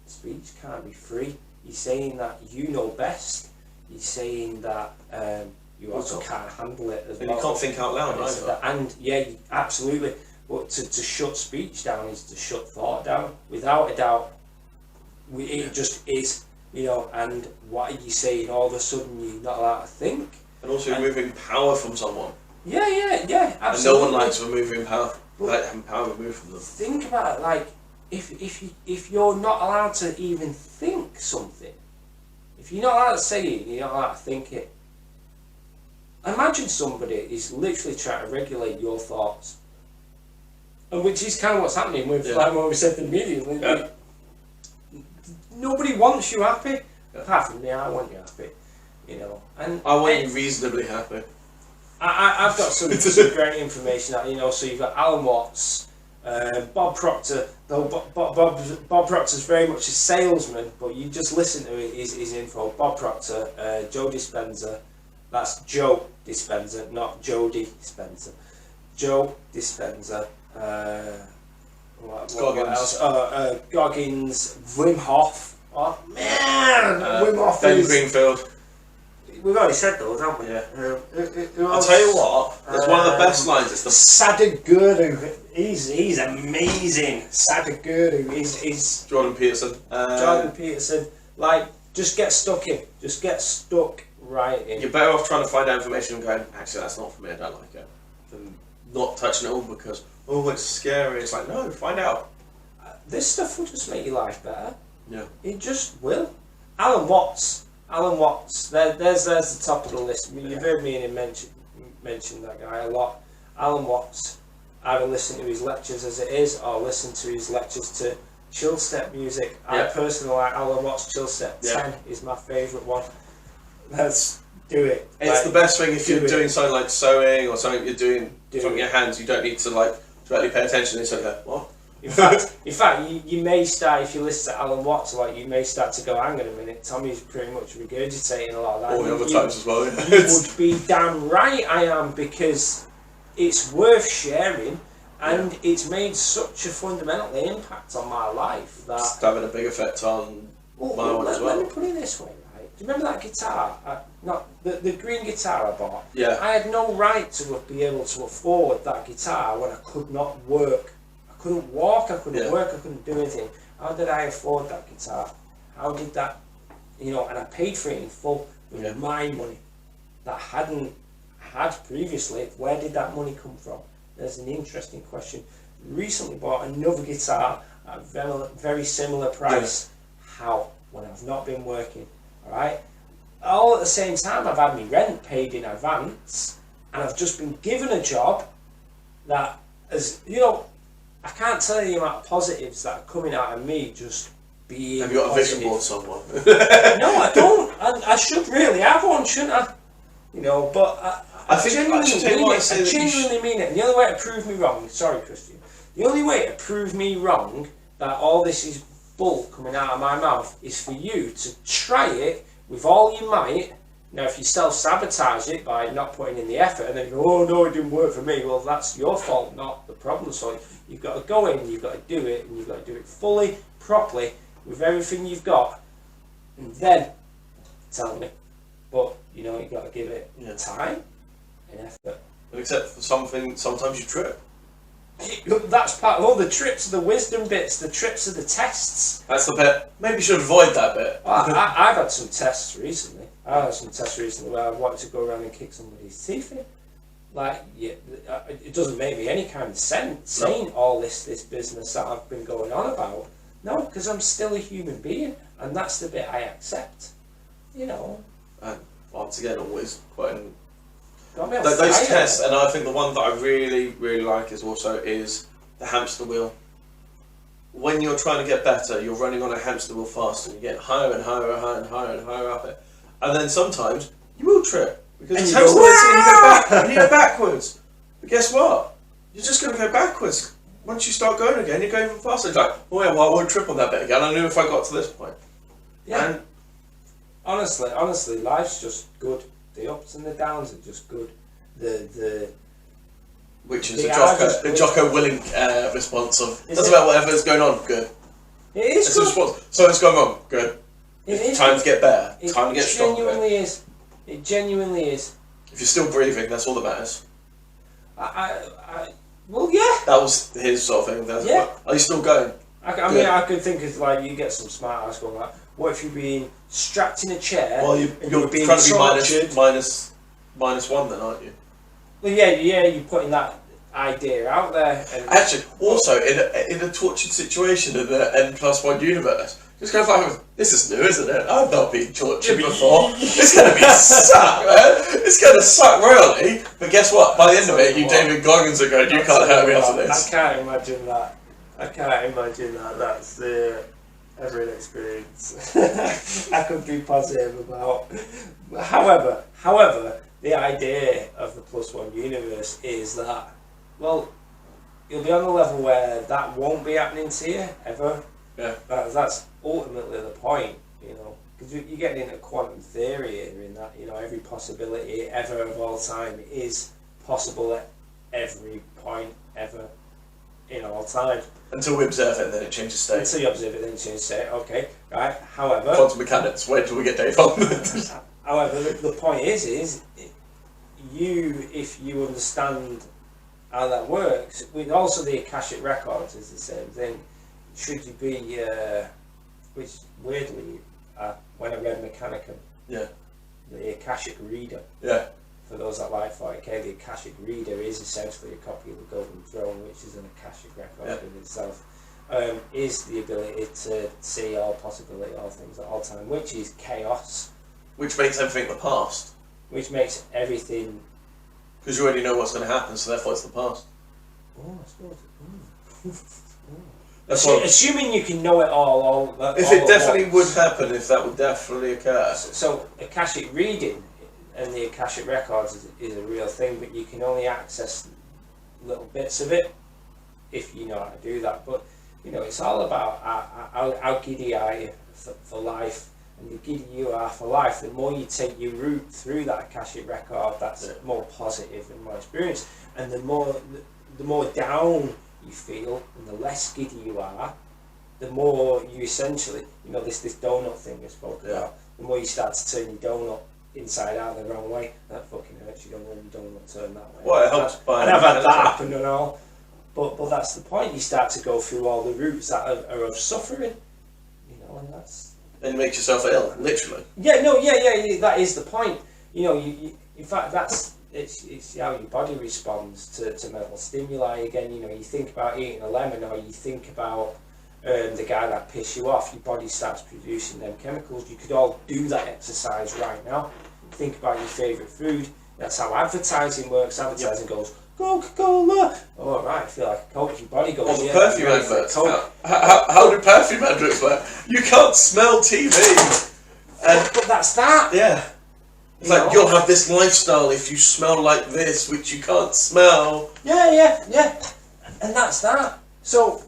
speech can't be free. You're saying that you know best. You're saying that you also can't handle it as well. And you can't think out loud either. And yeah, absolutely. But to shut speech down is to shut thought down. Without a doubt, it just is. You know, and what are you saying? All of a sudden, you're not allowed to think. And also removing power from someone. Yeah, absolutely. And no one likes removing power. Having power removed from them. Think about it, like if you're not allowed to even think something, if you're not allowed to say it, you're not allowed to think it. Imagine somebody is literally trying to regulate your thoughts, and which is kind of what's happening with like what we said immediately. Yeah. Nobody wants you happy, apart from me. I want you happy, you know. And I want you reasonably happy. I've got some great information that, you know. So you've got Alan Watts, Bob Proctor. Though Bob Proctor's very much a salesman, but you just listen to his info. Bob Proctor, Joe Dispenza. That's Joe Dispenza, not Jodie Dispenza. Joe Dispenza. What else? Goggins, Wim Hof. Oh man, Wim Hof. Ben Greenfield. We've already said those, haven't we? Yeah. I'll tell you what. It's one of the best lines. It's the Sadhguru. He's amazing. Sadhguru. He's Jordan Peterson. Jordan Peterson. Like, just get stuck in. Just get stuck right in. You're better off trying to find out information and going, actually, that's not for me. I don't like it. Than not touching it all because it's scary. It's like, no, find out. This stuff will just make your life better. Yeah. It just will. Alan Watts. There's the top of the list. You've heard me and him mention that guy a lot. Alan Watts. Either listen to his lectures as it is, or listen to his lectures to chill step music. I personally like Alan Watts' Chill Step 10 is my favourite one. Let's do it. It's the best thing if you're doing something like sewing or something you're doing from your hands. You don't need to like directly pay attention. It's like, what? In fact, you may start, if you listen to Alan Watts, like you may start to go, hang on a minute, Tommy's pretty much regurgitating a lot of that. All the other times as well. You would be damn right I am, because it's worth sharing, and it's made such a fundamental impact on my life that it's having a big effect on my one as well. Let me put it this way, right? Do you remember that guitar? Not the green guitar I bought. Yeah. I had no right to be able to afford that guitar when I could not work. I couldn't walk, I couldn't work, I couldn't do anything. How did I afford that guitar? How did that, and I paid for it in full with my money that I hadn't had previously. Where did that money come from? There's an interesting question. Recently bought another guitar at a very similar price. How? When I've not been working, alright? All at the same time, I've had my rent paid in advance, and I've just been given a job that, I can't tell you the amount of positives that are coming out of me just being. Have you got positive. a vision board somewhere? No, I don't. I should really have one, shouldn't I? You know, but I genuinely mean it. I genuinely mean it. And the only way to prove me wrong, sorry, Christian, the only way to prove me wrong that all this is bull coming out of my mouth is for you to try it with all your might. Now, if you self-sabotage it by not putting in the effort and then you go, oh no, it didn't work for me, well, that's your fault, not the problem. So you've got to go in, you've got to do it, and you've got to do it fully, properly, with everything you've got, and then tell me. But, you know, you've got to give it time and effort. But except for something, sometimes you trip. That's part of all the trips, the wisdom bits, the trips of the tests. That's the bit. Maybe you should avoid that bit. I've had some tests recently. I had some tests recently where I wanted to go around and kick somebody's teeth in. Like, yeah, it doesn't make me any kind of sense saying all this business that I've been going on about. No, because I'm still a human being, and that's the bit I accept. You know. And once again, always quite. Those tests, and I think the one that I really like is the hamster wheel. When you're trying to get better, you're running on a hamster wheel fast, and you get higher and higher and higher and higher and higher up it. And then sometimes you will trip because it's hamster wheel, and you go backwards. But guess what? You're just going to go backwards. Once you start going again, you go even faster. It's like, oh yeah, well, I won't trip on that bit again. I knew if I got to this point. Yeah. And honestly, life's just good. The ups and the downs are just good. Which is the Jocko Willink response of doesn't matter whatever's going on, good. It is it's good. A response. Something's going on, good. Time to get better. Time to get stronger. It genuinely is. If you're still breathing, that's all that matters. Well, yeah. That was his sort of thing. Yeah. Are you still going? I mean, I could think of like you get some smart ass going like, what if you're being strapped in a chair? Well, you're being trying to be minus one then, aren't you? Well, yeah, you're putting that idea out there. And actually, also in a tortured situation in the N+1 universe, just kind of like, this is new, isn't it? I've not been tortured before. It's going to be suck, man. It's going to suck royally. But guess what? By the end of it, you David Goggins are going, you can't hurt me after this. I can't imagine that. That's the every experience. I could be positive about. However, the idea of the +1 universe is that, well, you'll be on the level where that won't be happening to you ever. Yeah. That's ultimately the point, you know, because you're getting into quantum theory here in that, you know, every possibility ever of all time is possible at every point ever in all time. Until we observe it, and then it changes state. Until you observe it, then it changes state. Okay, right. However, quantum mechanics. Wait till we get Dave on. However, the point is if you understand how that works, with also the Akashic records is the same thing. Should you be, which weirdly, when I read Mechanicum, the Akashic reader. Yeah. For those that like 40k, the Akashic reader is essentially a copy of the Golden Throne, which is an Akashic record in itself. Is the ability to see all possibility, all things at all time, which is chaos. Which makes everything the past. Which makes everything. Because you already know what's going to happen, so therefore it's the past. Oh, I suppose. Assuming you can know it all if it definitely would happen, if that would definitely occur. So Akashic reading and the Akashic records is a real thing, but you can only access little bits of it if you know how to do that. But you know, it's all about how giddy are you for life, and the giddier you are for life, the more you take your route through that Akashic record, that's more positive and more experience, and the more down you feel and the less giddy you are, the more you essentially, you know, this donut thing we spoke about, the more you start to turn your donut inside out the wrong way. That fucking hurts. You don't want your donut turned that way. Well, it helps. And I've had that happen and all. But that's the point. You start to go through all the routes that are of suffering, you know, and that's. And make yourself ill, literally. Yeah. That is the point. You know, you in fact it's how your body responds to mental stimuli. Again, you know, you think about eating a lemon, or you think about the guy that pissed you off. Your body starts producing them chemicals. You could all do that exercise right now. Think about your favourite food. That's how advertising works. Advertising goes, Coca-Cola. Oh, right, I feel like a Coke. Your body goes. Or the perfume adverts. How do perfume adverts work? You can't smell TV. But that's that. Yeah. It's like, you'll have this lifestyle if you smell like this, which you can't smell. Yeah. And that's that. So,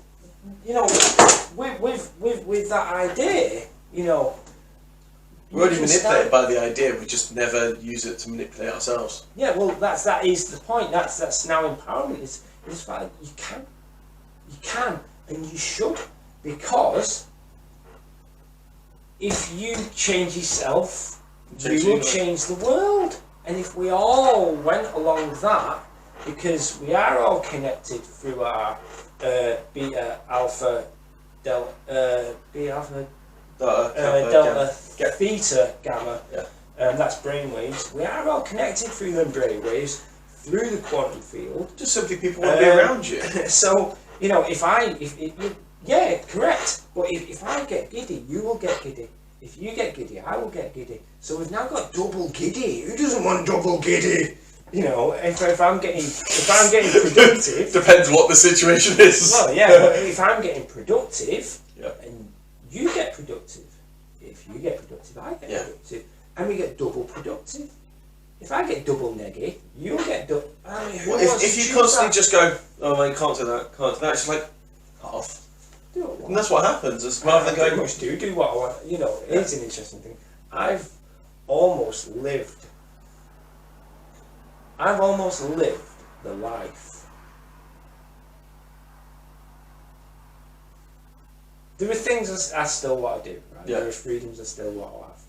with that idea, we're already manipulated by the idea, we just never use it to manipulate ourselves. Yeah, well, that is the point. That's now empowerment. Is the fact that you can, and you should, because if you change yourself, you will change the world. And if we all went along that, because we are all connected through our beta, alpha, delta, theta, gamma, that's brainwaves. We are all connected through them brainwaves, through the quantum field. Just simply people want to be around you. So, correct. But if I get giddy, you will get giddy. If you get giddy, I will get giddy. So we've now got double giddy. Who doesn't want double giddy? If I'm getting productive, depends what the situation is. Well, yeah, but if I'm getting productive, and you get productive, if you get productive, I get productive, and we get double productive. If I get double neggy, you'll get double. If you constantly just go, oh man, can't do that, it's like, cut off. And that's what happens. It's rather than going, do what I want. It's an interesting thing. I've almost lived the life. There are things I still want to do, right? There are freedoms I still want to have.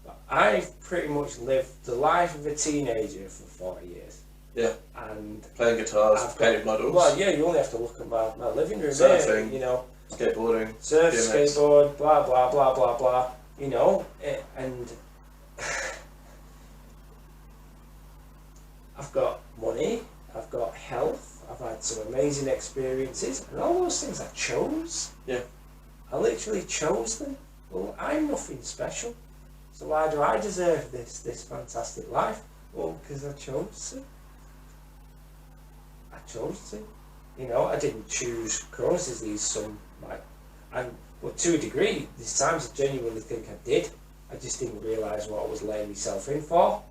But I've pretty much lived the life of a teenager for 40 years. Yeah. And playing guitars, painting models. Well, yeah, you only have to look at my living room. Surfing, skateboarding. skateboarding. Surf, BMX. skateboard, blah, blah, blah, blah, blah. And I've got money, I've got health, I've had some amazing experiences, and all those things I chose. Yeah. I literally chose them. Well, I'm nothing special. So why do I deserve this fantastic life? Well, because I chose to. I didn't choose Crohn's disease, but to a degree, there's times I genuinely think I did. I just didn't realise what I was laying myself in for.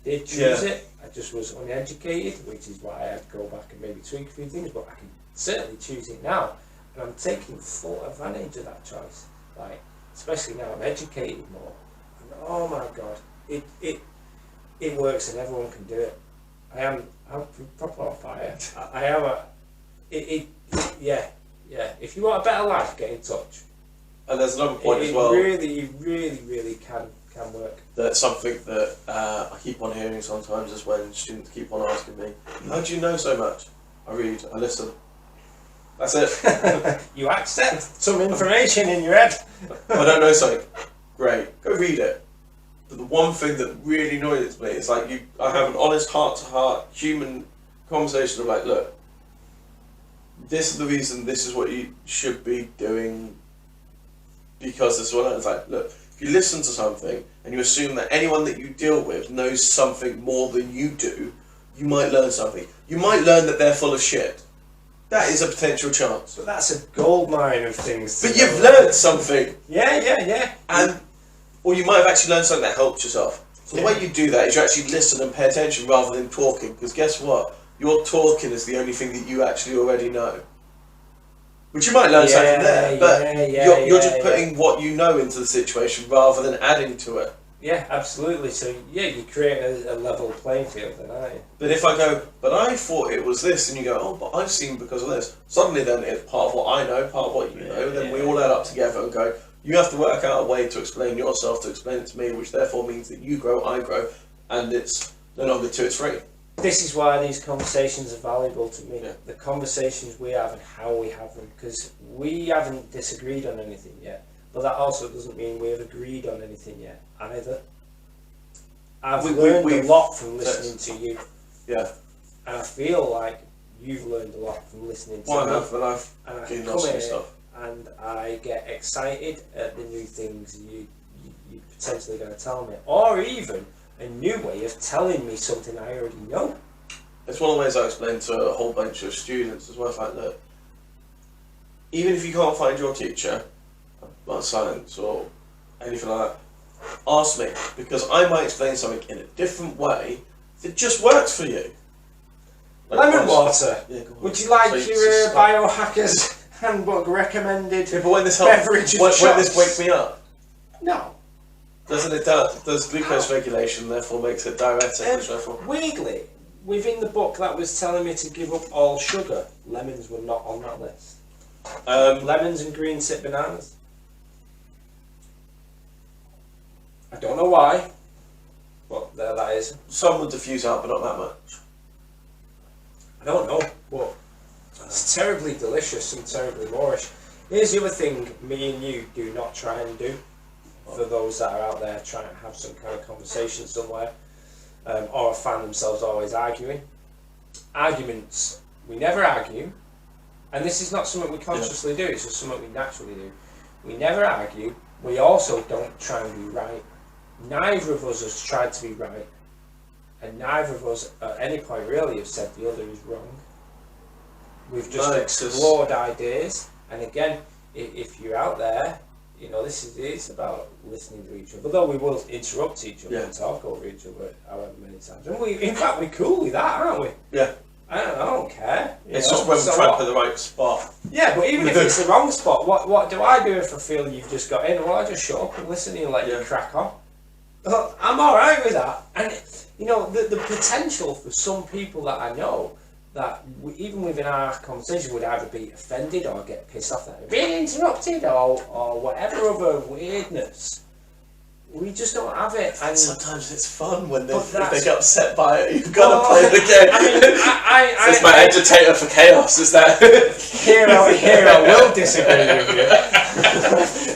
I did choose it, I just was uneducated, which is why I had to go back and maybe tweak a few things, but I can certainly choose it now. And I'm taking full advantage of that choice. Especially now I'm educated more. And oh my god, it works and everyone can do it. I'm proper on fire. I am If you want a better life, get in touch. And there's another point as well. It really can work. That's something that I keep on hearing sometimes is when students keep on asking me, how do you know so much? I read, I listen. That's it. You accept some information in your head. I don't know something. Great, go read it. But the one thing that really annoys me is I have an honest heart-to-heart human conversation of look, this is the reason, this is what you should be doing because this is what it's look, if you listen to something and you assume that anyone that you deal with knows something more than you do, you might learn something. You might learn that they're full of shit. That is a potential chance. But that's a goldmine of things. But you've learned something. Yeah. Or you might have actually learned something that helped yourself. So the way you do that is you actually listen and pay attention rather than talking. Because guess what? Your talking is the only thing that you actually already know. Which you might learn something there, but you're just putting what you know into the situation rather than adding to it. Yeah, absolutely. So you create a level playing field then, aren't you? But if I go, but I thought it was this, and you go, oh, but I've seen because of this. Suddenly then it's part of what I know, part of what you know, then we all add up together and go, you have to work out a way to explain yourself, to explain it to me, which therefore means that you grow, I grow, and it's no longer two, it's three. This is why these conversations are valuable to me. Yeah. The conversations we have and how we have them, because we haven't disagreed on anything yet. But that also doesn't mean we've agreed on anything yet, either. I've learned a lot from listening to you. Yeah. And I feel like you've learned a lot from listening to me. Well, I've gained lots of stuff. And I get excited at the new things you're potentially going to tell me. Or even a new way of telling me something I already know. it's one of the ways I explain to a whole bunch of students as well. It's like, look, even if you can't find your teacher, like science or anything like that, ask me, because I might explain something in a different way that just works for you. Like lemon water. Yeah, go on. Would you like So your Biohacker's handbook recommended but when this beverage helps, when shots? this wakes me up, No. doesn't it? Does glucose regulation therefore makes it diuretic? Which therefore, Weirdly, within the book that was telling me to give up all sugar, lemons were not on that list. Lemons and green tip bananas. I don't know why, but there that is. some would diffuse out, but not that much. I don't know, but it's terribly delicious and terribly moreish. Here's the other thing me and you do not try and do, for those that are out there trying to have some kind of conversation somewhere, or find themselves always arguing. Arguments, we never argue, and this is not something we consciously do, it's just something we naturally do. We never argue, we also don't try and be right. Neither of us has tried to be right, and neither of us at any point really have said the other is wrong. We've just explored ideas, and again, if you're out there, you know, this is about listening to each other. Although we will interrupt each other and talk over each other however many times. And in fact, we're cool with that, aren't we? Yeah. I don't care. It's just when we try to put the right spot. Yeah, but even if it's the wrong spot, what do I do if I feel you've just got in? Well, I just shut up and listen and let you crack on. I'm alright with that. And, you know, the potential for some people that I know that even within our conversation would either be offended or get pissed off that they're being interrupted or whatever other weirdness. We just don't have it. And sometimes it's fun when if they get upset by it. You've got to play the game. I mean, it's my agitator for chaos. Is that here? I will disagree with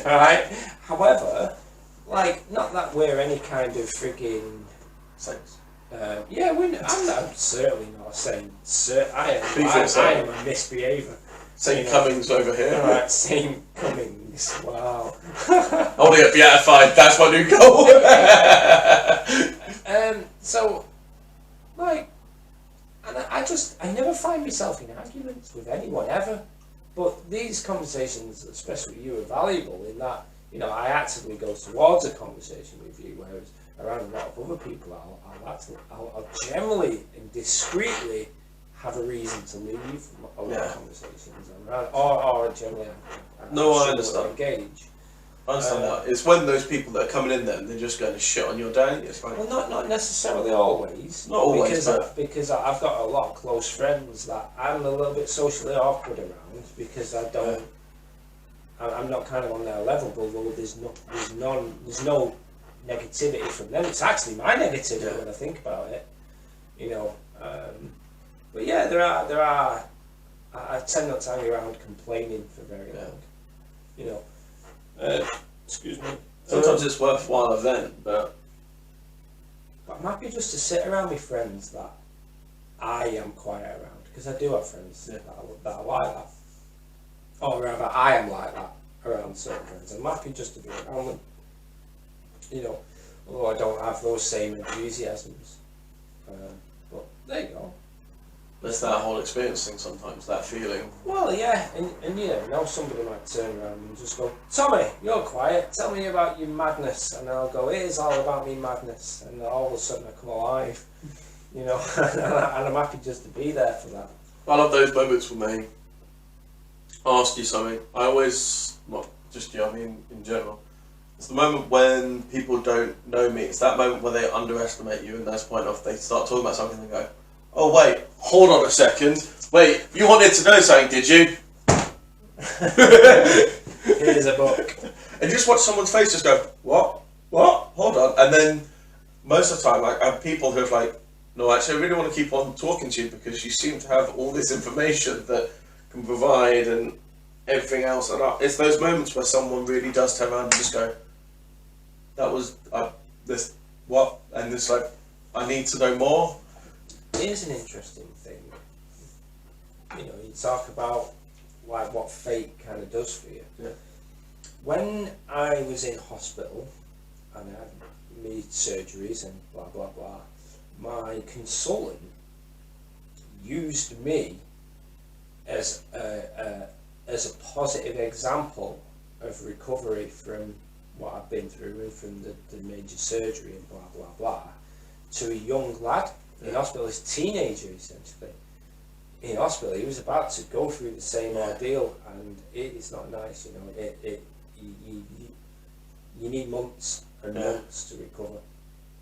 you. All right. However, like, not that we're any kind of frigging saints. Yeah, I'm certainly not saying. I am a misbehaviour. Saint Cummings over here. Alright, Saint Cummings. Wow. I want to get beatified. That's my new goal. So, like, and I never find myself in arguments with anyone ever. But these conversations, especially with you, are valuable in that, you know, I actively go towards a conversation with you, whereas around a lot of other people, I'll generally and discreetly have a reason to leave a lot of conversations, or generally I understand. Engage. I understand that. It's when those people that are coming in there and they're just going to shit on your day. It's like, well, not necessarily always. Not always, because I've got a lot of close friends that I'm a little bit socially awkward around because I don't. I'm not kind of on their level, but although there's no negativity from them. It's actually my negativity when I think about it, you know. But yeah, there are. I tend not to hang around complaining for very long, you know. Excuse me. Sometimes it's worthwhile event, but I'm happy just to sit around with friends that I am quiet around, because I do have friends that are like that, or rather I am like that around certain friends. I'm happy just to be around them, you know, although I don't have those same enthusiasms. But there you go. There's that whole experience thing sometimes, that feeling. Well, yeah, and you know, somebody might turn around and just go, Tommy, you're quiet, tell me about your madness, and I'll go, it is all about me madness, and all of a sudden I come alive, you know, and I'm happy just to be there for that. I love those moments when they ask you something. I always, not just you, I mean in general, it's the moment when people don't know me. It's that moment where they underestimate you, and that's point off. They start talking about something and they go, oh wait, hold on a second. Wait, you wanted to know something, did you? Here's a book. And just watch someone's face just go, what? What? Hold on. And then most of the time, like, I have people who are like, no, actually I really want to keep on talking to you because you seem to have all this information that can provide and everything else. And it's those moments where someone really does turn around and just go, that was this, what? And it's like, I need to know more. Here's an interesting thing. You know, you talk about like what fate kind of does for you. Yeah. When I was in hospital and I had me surgeries and blah blah blah, my consultant used me as a positive example of recovery from what I've been through and from the major surgery and blah blah blah, to a young lad in hospital, this teenager essentially. In hospital, he was about to go through the same ordeal, and it's not nice, you know. You need months and months to recover,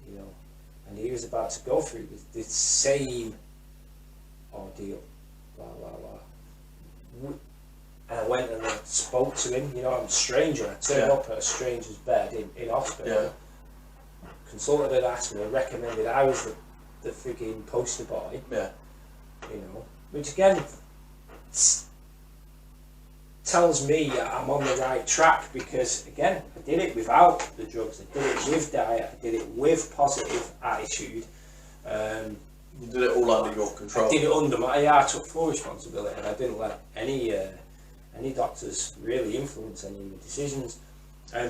you know. And he was about to go through this same ordeal, blah blah blah. And I went and I spoke to him. You know, I'm a stranger. I turned up at a stranger's bed in hospital. Yeah. Consultant had asked me, recommended I was the freaking poster boy. Yeah. You know, which again tells me I'm on the right track, because again, I did it without the drugs. I did it with diet. I did it with positive attitude. You did it all under your control. I did it under I took full responsibility, and I didn't let any doctors really influence any of the decisions.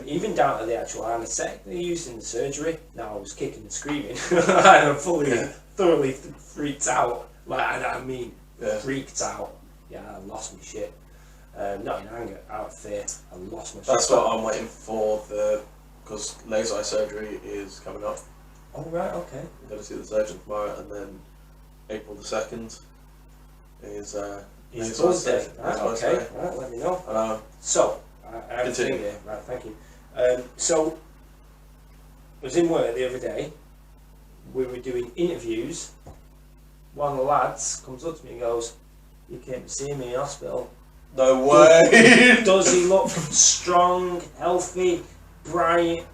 Even down to the actual anaesthetic they used in the surgery. Now I was kicking and screaming. I'm thoroughly freaked out. Freaked out. Yeah, I lost my shit. Not in anger, out of fear. I lost my shit. That's what I'm waiting for, because laser eye surgery is coming up. Oh right, okay. I'm going to see the surgeon tomorrow, and then April the 2nd is Thursday. Right, okay, right, let me know. So, I have a thing here, right, thank you. So, I was in work the other day, we were doing interviews. One of the lads comes up to me and goes, "You came to see me in hospital." No way! Does he look strong, healthy, bright,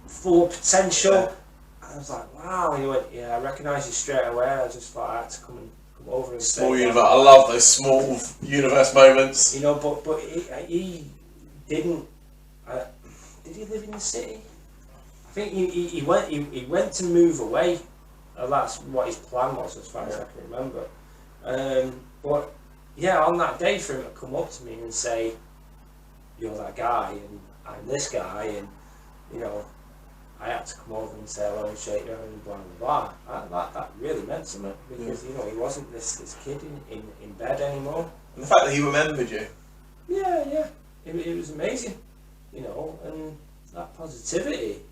full of potential? Yeah. I was like, wow. And he went, "Yeah, I recognise you straight away." I just thought I had to come over and small universe. I love those small universe moments. You know, but he didn't. Did he live in the city? I think he went to move away. That's what his plan was, as far as I can remember. But yeah, on that day, for him to come up to me and say, "You're that guy, and I'm this guy," and you know, I had to come over and say hello and shake your hand and blah blah blah. That really meant something, because you know, he wasn't this kid in bed anymore. And the fact that he remembered you. Yeah, it was amazing, you know, and that positivity.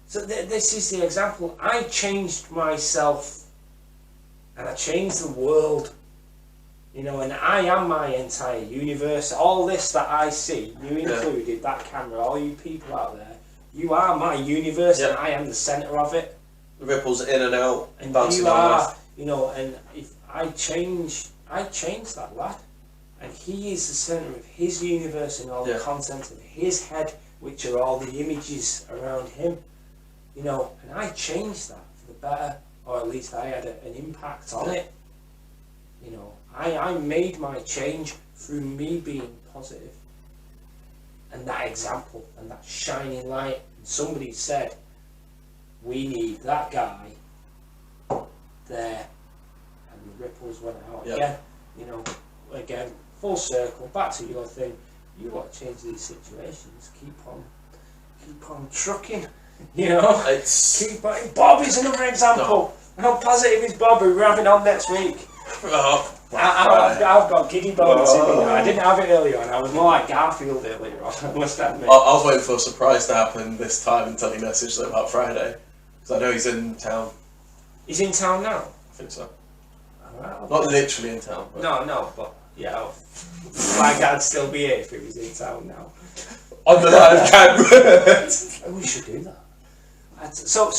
So this is the example. I changed myself, and I changed the world, you know, and I am my entire universe. All this that I see, you included, that camera, all you people out there, you are my universe, and I am the centre of it. The ripples in and out, and you are, you know, and if I changed that lad, and he is the centre of his universe and all the content in his head, which are all the images around him. You know, and I changed that for the better, or at least I had an impact on it. You know, I made my change through me being positive. And that example, and that shining light. And somebody said, "We need that guy there." And the ripples went out again. You know, again, full circle, back to your thing. You want to change these situations, keep on trucking. You know, keep on. Bob is another example. How positive is Bob, who we're having on next week? I've got giddy bones in me now. I didn't have it earlier on. I was more like Garfield earlier on, I must admit. I was waiting for a surprise to happen this time until he messaged them about Friday, because I know he's in town. He's in town now? I think so. Right, not literally in town. But no, but yeah, my dad'd still be here if he was in town now. On the live camera. We should do that. So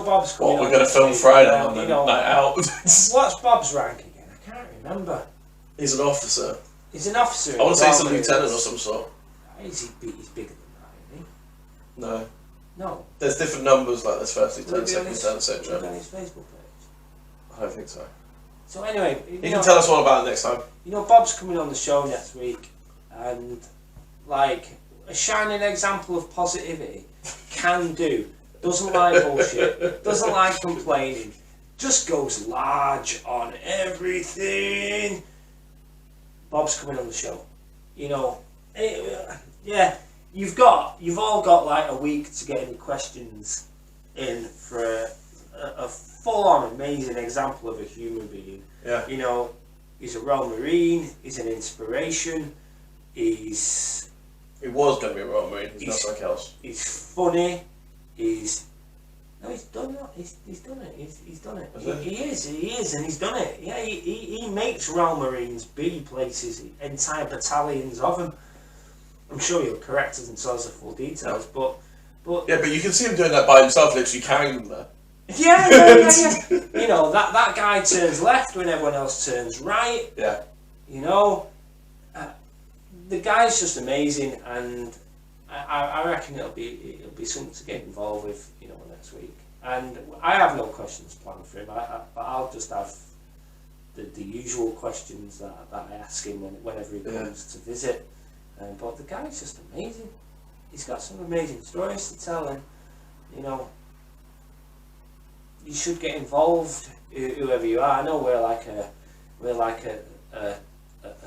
Bob's coming. What, we're going to film Friday on the night out? What's Bob's rank again? I can't remember. He's an officer. He's an officer. I want to say he's a lieutenant or some sort. He's bigger than that, isn't he? No. No. There's different numbers, like there's first lieutenant, second lieutenant, etc. On his Facebook page? I don't think so. So anyway, he can tell us all about it next time. You know, Bob's coming on the show next week, and like a shining example of positivity. Can do. Doesn't like bullshit. Doesn't like complaining. Just goes large on everything. Bob's coming on the show. You know, you've all got like a week to get any questions in for a full-on amazing example of a human being. Yeah. You know, he's a Royal Marine. He's an inspiration. He was going to be a Royal Marine. He's not something else. He's funny. He's done that. He's done it. He's done it. He is, and he's done it. Yeah, he makes Royal Marines be places, entire battalions of them. I'm sure you'll correct us and tell us the full details, but yeah, but you can see him doing that by himself, literally carrying them there. Yeah. You know, that guy turns left when everyone else turns right. Yeah. You know, the guy's just amazing, and I reckon it'll be something to get involved with, you know, next week. And I have no questions planned for him. But I'll just have the usual questions that I ask him whenever he comes to visit. But the guy's just amazing. He's got some amazing stories to tell, and you know, you should get involved, whoever you are. I know we're like a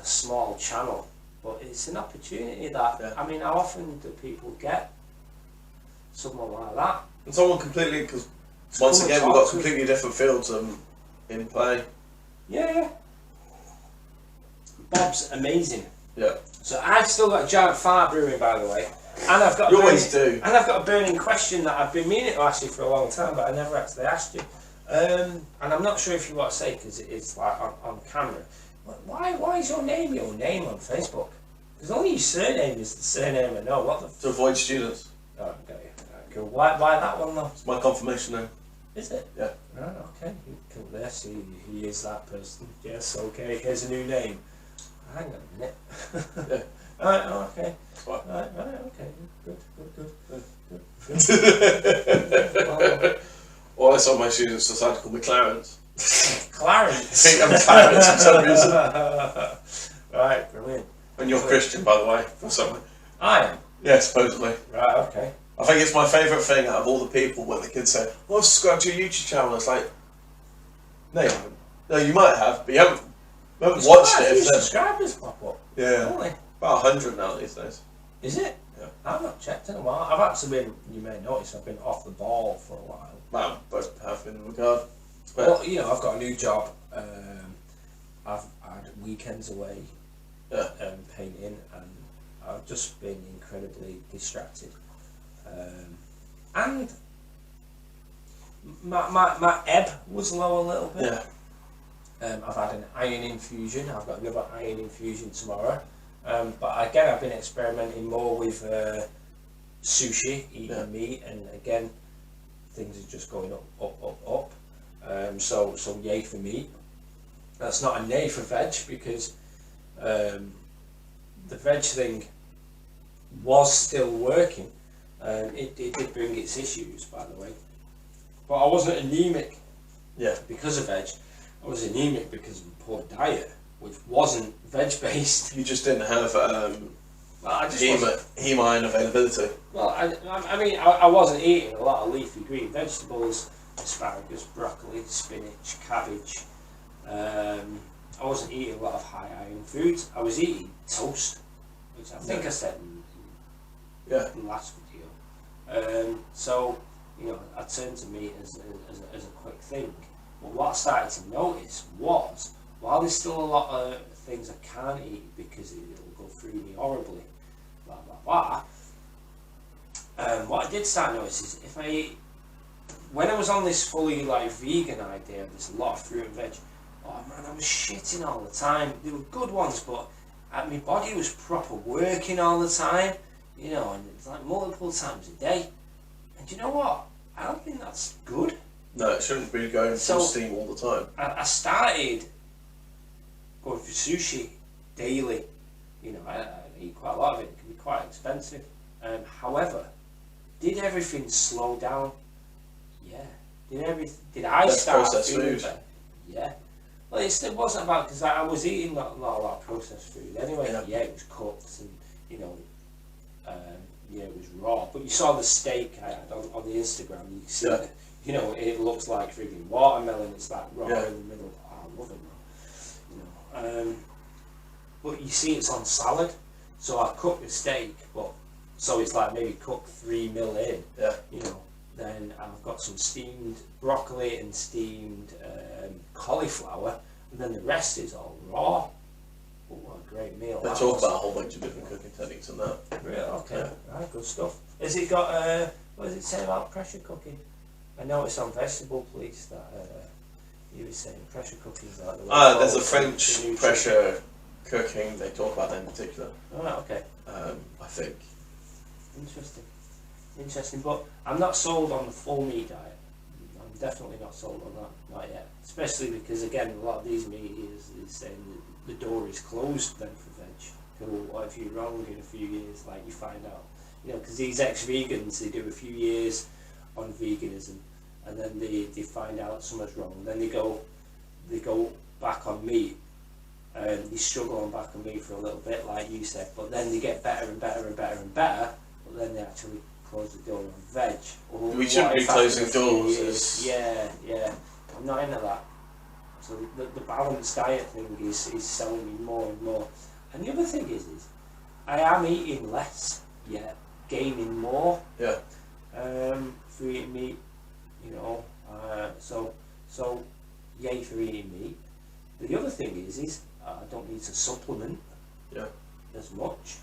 small channel, but it's an opportunity that I mean, how often do people get someone like that? And someone completely, because once again we've got completely different fields in play. Yeah. Bob's amazing. Yeah. So I've still got a giant fart brewing, by the way, and I've got and I've got a burning question that I've been meaning to ask you for a long time, but I never actually asked you. And I'm not sure if you want to say, because it's like on camera. Why is your name on Facebook? Because only your surname is the surname I know. What the? To avoid students. Oh, got you. Cool. Why that one though? It's my confirmation name. Is it? Yeah. Oh, okay. Cool. There, see, he is that person. Yes. Okay. Here's a new name. Hang on a minute. Yeah. Alright, okay. Right. Okay. Good. Well, some of my students decided to call me Clarence. Clarence? I think I'm Clarence for some reason. Right, brilliant. And you're Christian, by the way, for some. I am? Yeah, supposedly. Right, okay. I think it's my favourite thing out of all the people when the kids say, "Oh, I've subscribed to your YouTube channel." It's like, no, you haven't. No, you might have, but you haven't watched it. If subscribers pop up. Yeah. Really? About 100 now these days. Is it? Yeah. I've not checked in a while. I've actually been, you may notice, I've been off the ball for a while. Well, both have in regard. But well, you know, I've got a new job. I've had weekends away painting, and I've just been incredibly distracted. And my ebb was low a little bit. Yeah. I've had an iron infusion. I've got another iron infusion tomorrow. But again, I've been experimenting more with sushi, eating meat, and again, things are just going up. So yay for meat. That's not a nay for veg, because the veg thing was still working. It did bring its issues, by the way. But I wasn't anemic because of veg. I was anemic because of a poor diet, which wasn't veg-based. You just didn't have heme iron availability. Well, I mean, I wasn't eating a lot of leafy green vegetables, asparagus, broccoli, spinach, cabbage. I wasn't eating a lot of high iron foods. I was eating toast, which I think I said in the last video. So, you know, I turned to meat as a quick thing. But what I started to notice was, while there's still a lot of things I can't eat because it'll go through me horribly, blah blah blah. What I did start to notice is when I was on this fully like vegan idea, there's a lot of fruit and veg. Oh man, I was shitting all the time. They were good ones, but my body was proper working all the time, you know, and it's like multiple times a day. And you know what? I don't think that's good. No, it shouldn't be going full steam all the time. I started going for sushi daily. You know, I eat quite a lot of it. It can be quite expensive. However, did everything slow down? Yeah. Did I start feeling better? Yeah. Well, it wasn't about, because I was eating not a lot of processed food anyway. Yeah, it was cooked, and you know, it was raw. But you saw the steak I had on the Instagram. You see that. You know, it looks like frigging watermelon. It's like raw in the middle. Oh, I love it, man. You know, but you see, it's on salad. So I cook the steak, but so it's like maybe cook 3 mil in. Yeah. You know, then I've got some steamed broccoli and steamed cauliflower, and then the rest is all raw. Oh, what a great meal. They talk about a whole bunch of different cooking techniques and that. Really? Okay, Yeah. right, good stuff. Has it got, what does it say about pressure cooking? I know it's on Vegetable Police that you were saying pressure cooking is like the way There's a forward French to nutrition. pressure cooking, they talk about that in particular. Oh, right, okay. I think. Interesting, but I'm not sold on the full meat diet. I'm definitely not sold on that, not yet. Especially because, again, a lot of these media is saying that the door is closed then for veg. Well, what if you're wrong in a few years, like you find out? You know, because these ex-vegans, they do a few years on veganism, and then they find out something's wrong. Then they go back on meat, and they struggle on back on meat for a little bit, like you said, but then they get better and better and better and better, but then they actually close the door on veg. Or We shouldn't be closing doors. Yeah, I'm not into that. So the balanced diet thing is selling me more and more. And the other thing is I am eating less, yet gaining more. Yeah. For eating meat, you know. So yay for eating meat. The other thing is I don't need to supplement. Yeah. As much.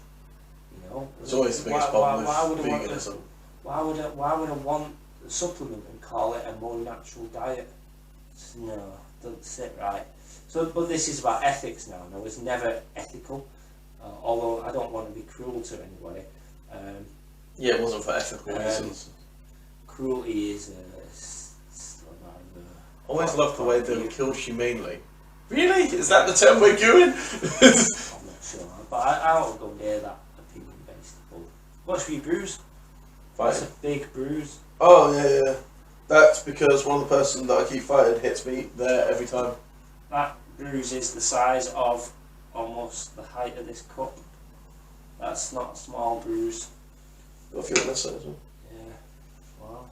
You know. It's always the biggest problem with veganism. Why would I want a supplement and call it a more natural diet? No, doesn't sit right. So, but this is about ethics now. No, it's never ethical. Although I don't want to be cruel to anybody. Yeah, it wasn't for ethical reasons. Cruelty is Always loved the way they were killed humanely. Really? Is that the term we're going? I'm not sure, but I won't go near that opinion-based. What's your bruise? That's a big bruise. Oh, yeah. That's because one of the person that I keep fighting hits me there every time. That bruise is the size of almost the height of this cup. That's not a small bruise. Got a few on this side as well. Yeah. Wow.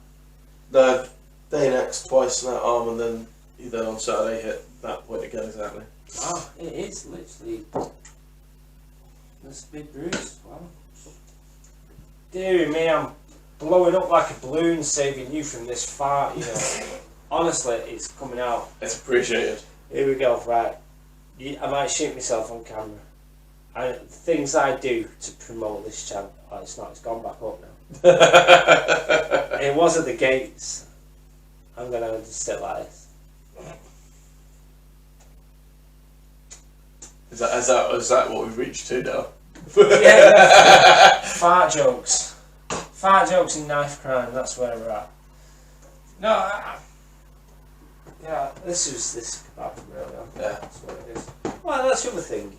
No, day next twice in that arm, and then on Saturday hit that point again exactly. Wow, it is literally. That's a big bruise. Wow. Dear me, I'm blowing up like a balloon, saving you from this fart. You know. Honestly, it's coming out. It's appreciated. Here we go. Right. I might shoot myself on camera. Things I do to promote this channel. Oh, it's not. It's gone back up now. It was at the gates. I'm gonna just sit like this. Is that what we've reached to now? Yeah. Fart jokes. Fart jokes and knife crime. That's where we're at. No. Yeah. This kebab really. Yeah. That's what it is. Well, that's the other thing.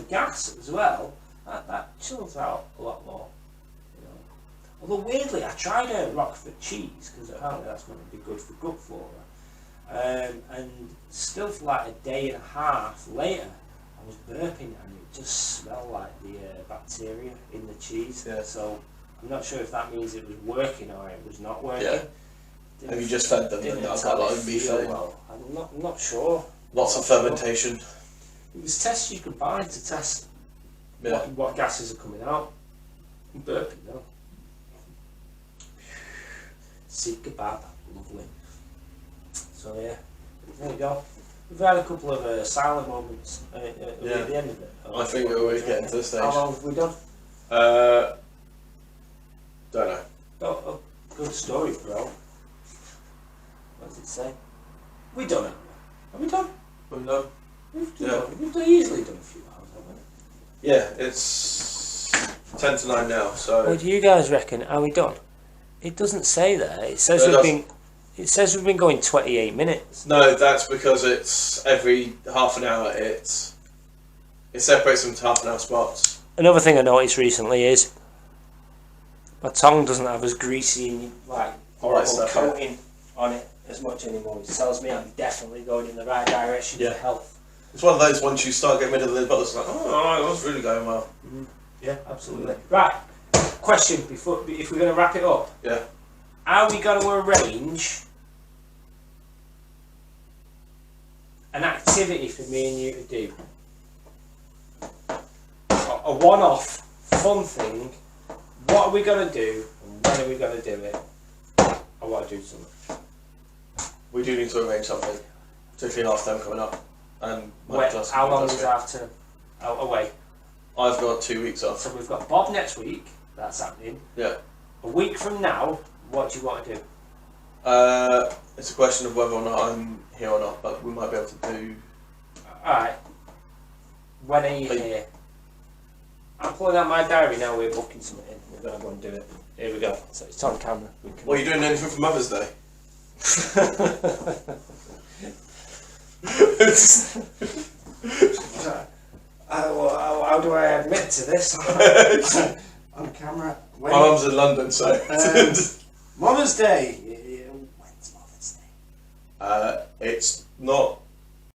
Gas as well. That chills out a lot more. You know. Although weirdly, I tried a Roquefort cheese because apparently that's meant to be good for gut flora. And still for like a day and a half later, I was burping and it just smelled like the bacteria in the cheese. Yeah. So I'm not sure if that means it was working or it was not working. Yeah. Have you just fed them and that's how like beef? Well, I'm not sure. Lots of fermentation. It was tests you could buy to test what gases are coming out. I'm burping now. Seek kebab, lovely. So yeah, there you go. We've had a couple of silent moments at the end of it. I think we're getting to the stage. How long have we done? Don't know. Oh, good story, bro. What does it say? We done it. Have we done? We're done. We've easily done a few hours, haven't we? Yeah, it's 10 to 9 now, so... What do you guys reckon? Are we done? It doesn't say there. It says It says we've been going 28 minutes. No, that's because it's every half an hour. It separates them into half an hour spots. Another thing I noticed recently is my tongue doesn't have as greasy and like horrible coating on it as much anymore. It tells me I'm definitely going in the right direction for health. It's one of those, once you start getting rid of the bubbles, like, oh, that was really going well. Mm-hmm. Yeah, absolutely. Right, question before, if we're going to wrap it up. Yeah. Are we going to arrange an activity for me and you to do? A one-off, fun thing. What are we going to do and when are we going to do it? I want to do something. We do need to arrange something, particularly half term coming up. And How long is half term? Away. I've got 2 weeks off. So we've got Bob next week. That's happening. Yeah. A week from now, what do you want to do? It's a question of whether or not I'm here or not, but we might be able to do. Alright. When are you here? I'm pulling out my diary now, we're booking something in. We're going to go and do it. Here we go. So it's on camera. Well, are you doing anything for Mother's Day? How do I admit to this? On camera. My mum's in London, so. Mother's Day. When's Mother's Day? It's not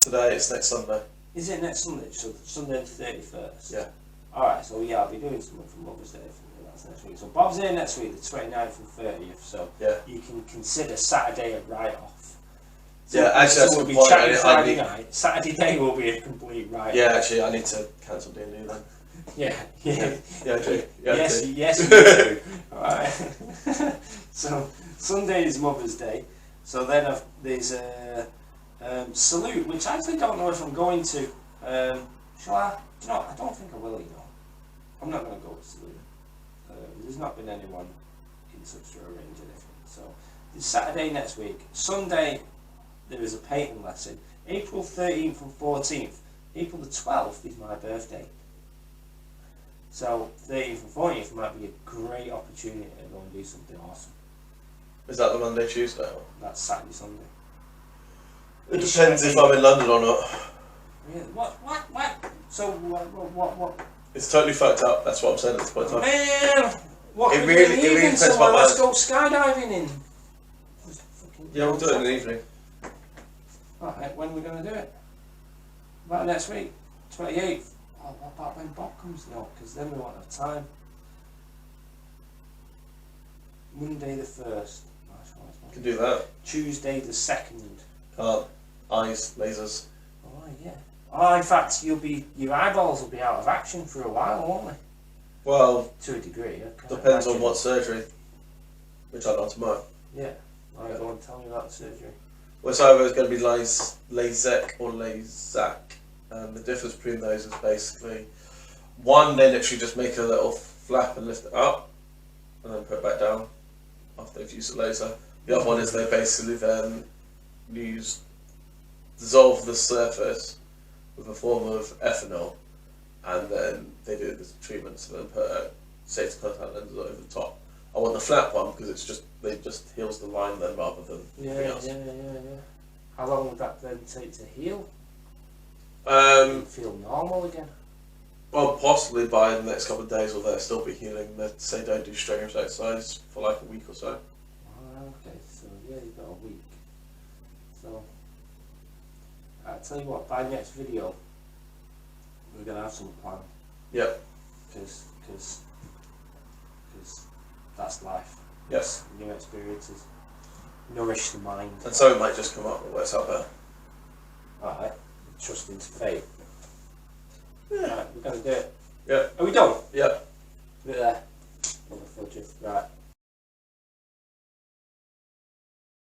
today. It's next Sunday. Is it next Sunday? So Sunday the 31st. Yeah. All right. So yeah, I'll be doing something for Mother's Day. That's next week. So Bob's here next week, the 29th and 30th. So yeah, you can consider Saturday a write-off. So, yeah, actually, that's we'll be point. chatting Friday night. Saturday day will be a complete write-off. Yeah, actually, I need to cancel D&D then. Yeah. Yeah, I do. Yeah, yes, I do. yes, you do. Alright. So, Sunday is Mother's Day. So then there's a salute, which I actually don't know if I'm going to. Shall I? No, I don't think I will, you know. I'm not going to go to salute. There's not been anyone in touch to arrange anything. So, it's Saturday next week. Sunday, there is a painting lesson. April 13th and 14th. April the 12th is my birthday. So 13th and 14th might be a great opportunity to go and do something awesome. Is that the Monday, Tuesday? Or? That's Saturday, Sunday. It depends if I'm in London or not. Really? What? So what? It's totally fucked up. That's what I'm saying at this point in time. Man, what? It really depends somewhere, what let's go skydiving in. Yeah, we'll do it in the evening. Alright, when are we going to do it? About next week? 28th? Oh, what about when Bob comes? No, because then we won't have time. Monday the 1st. Can do that. Tuesday the 2nd. Eyes, lasers. Oh, yeah. Oh, in fact, your eyeballs will be out of action for a while, won't they? Well, to a degree. Depends on what surgery, which I'll know tomorrow. Yeah. Alright, go and tell me about the surgery. Well, it's either going to be LASIK or LASAK. And the difference between those is basically, one, they literally just make a little flap and lift it up, and then put it back down after they've used the laser. The other one is they basically then dissolve the surface with a form of ethanol, and then they do the treatments and then put safety contact lenses over the top. I want the flat one because it just heals the line then rather than anything else. Yeah. How long would that then take to heal? Feel normal again? Well, possibly by the next couple of days, or they'll still be healing. They say don't do strenuous exercise for like a week or so. Okay, so yeah, you've got a week. So, I'll tell you what, by next video, we're going to have some plan. Yep. Because that's life. Yes. New experiences. Nourish the mind. And so it might just come up and works out better. Alright. Trust into fate. Yeah. Right, we're going to do it. Yeah. Are we done? Yeah. Right there. Right.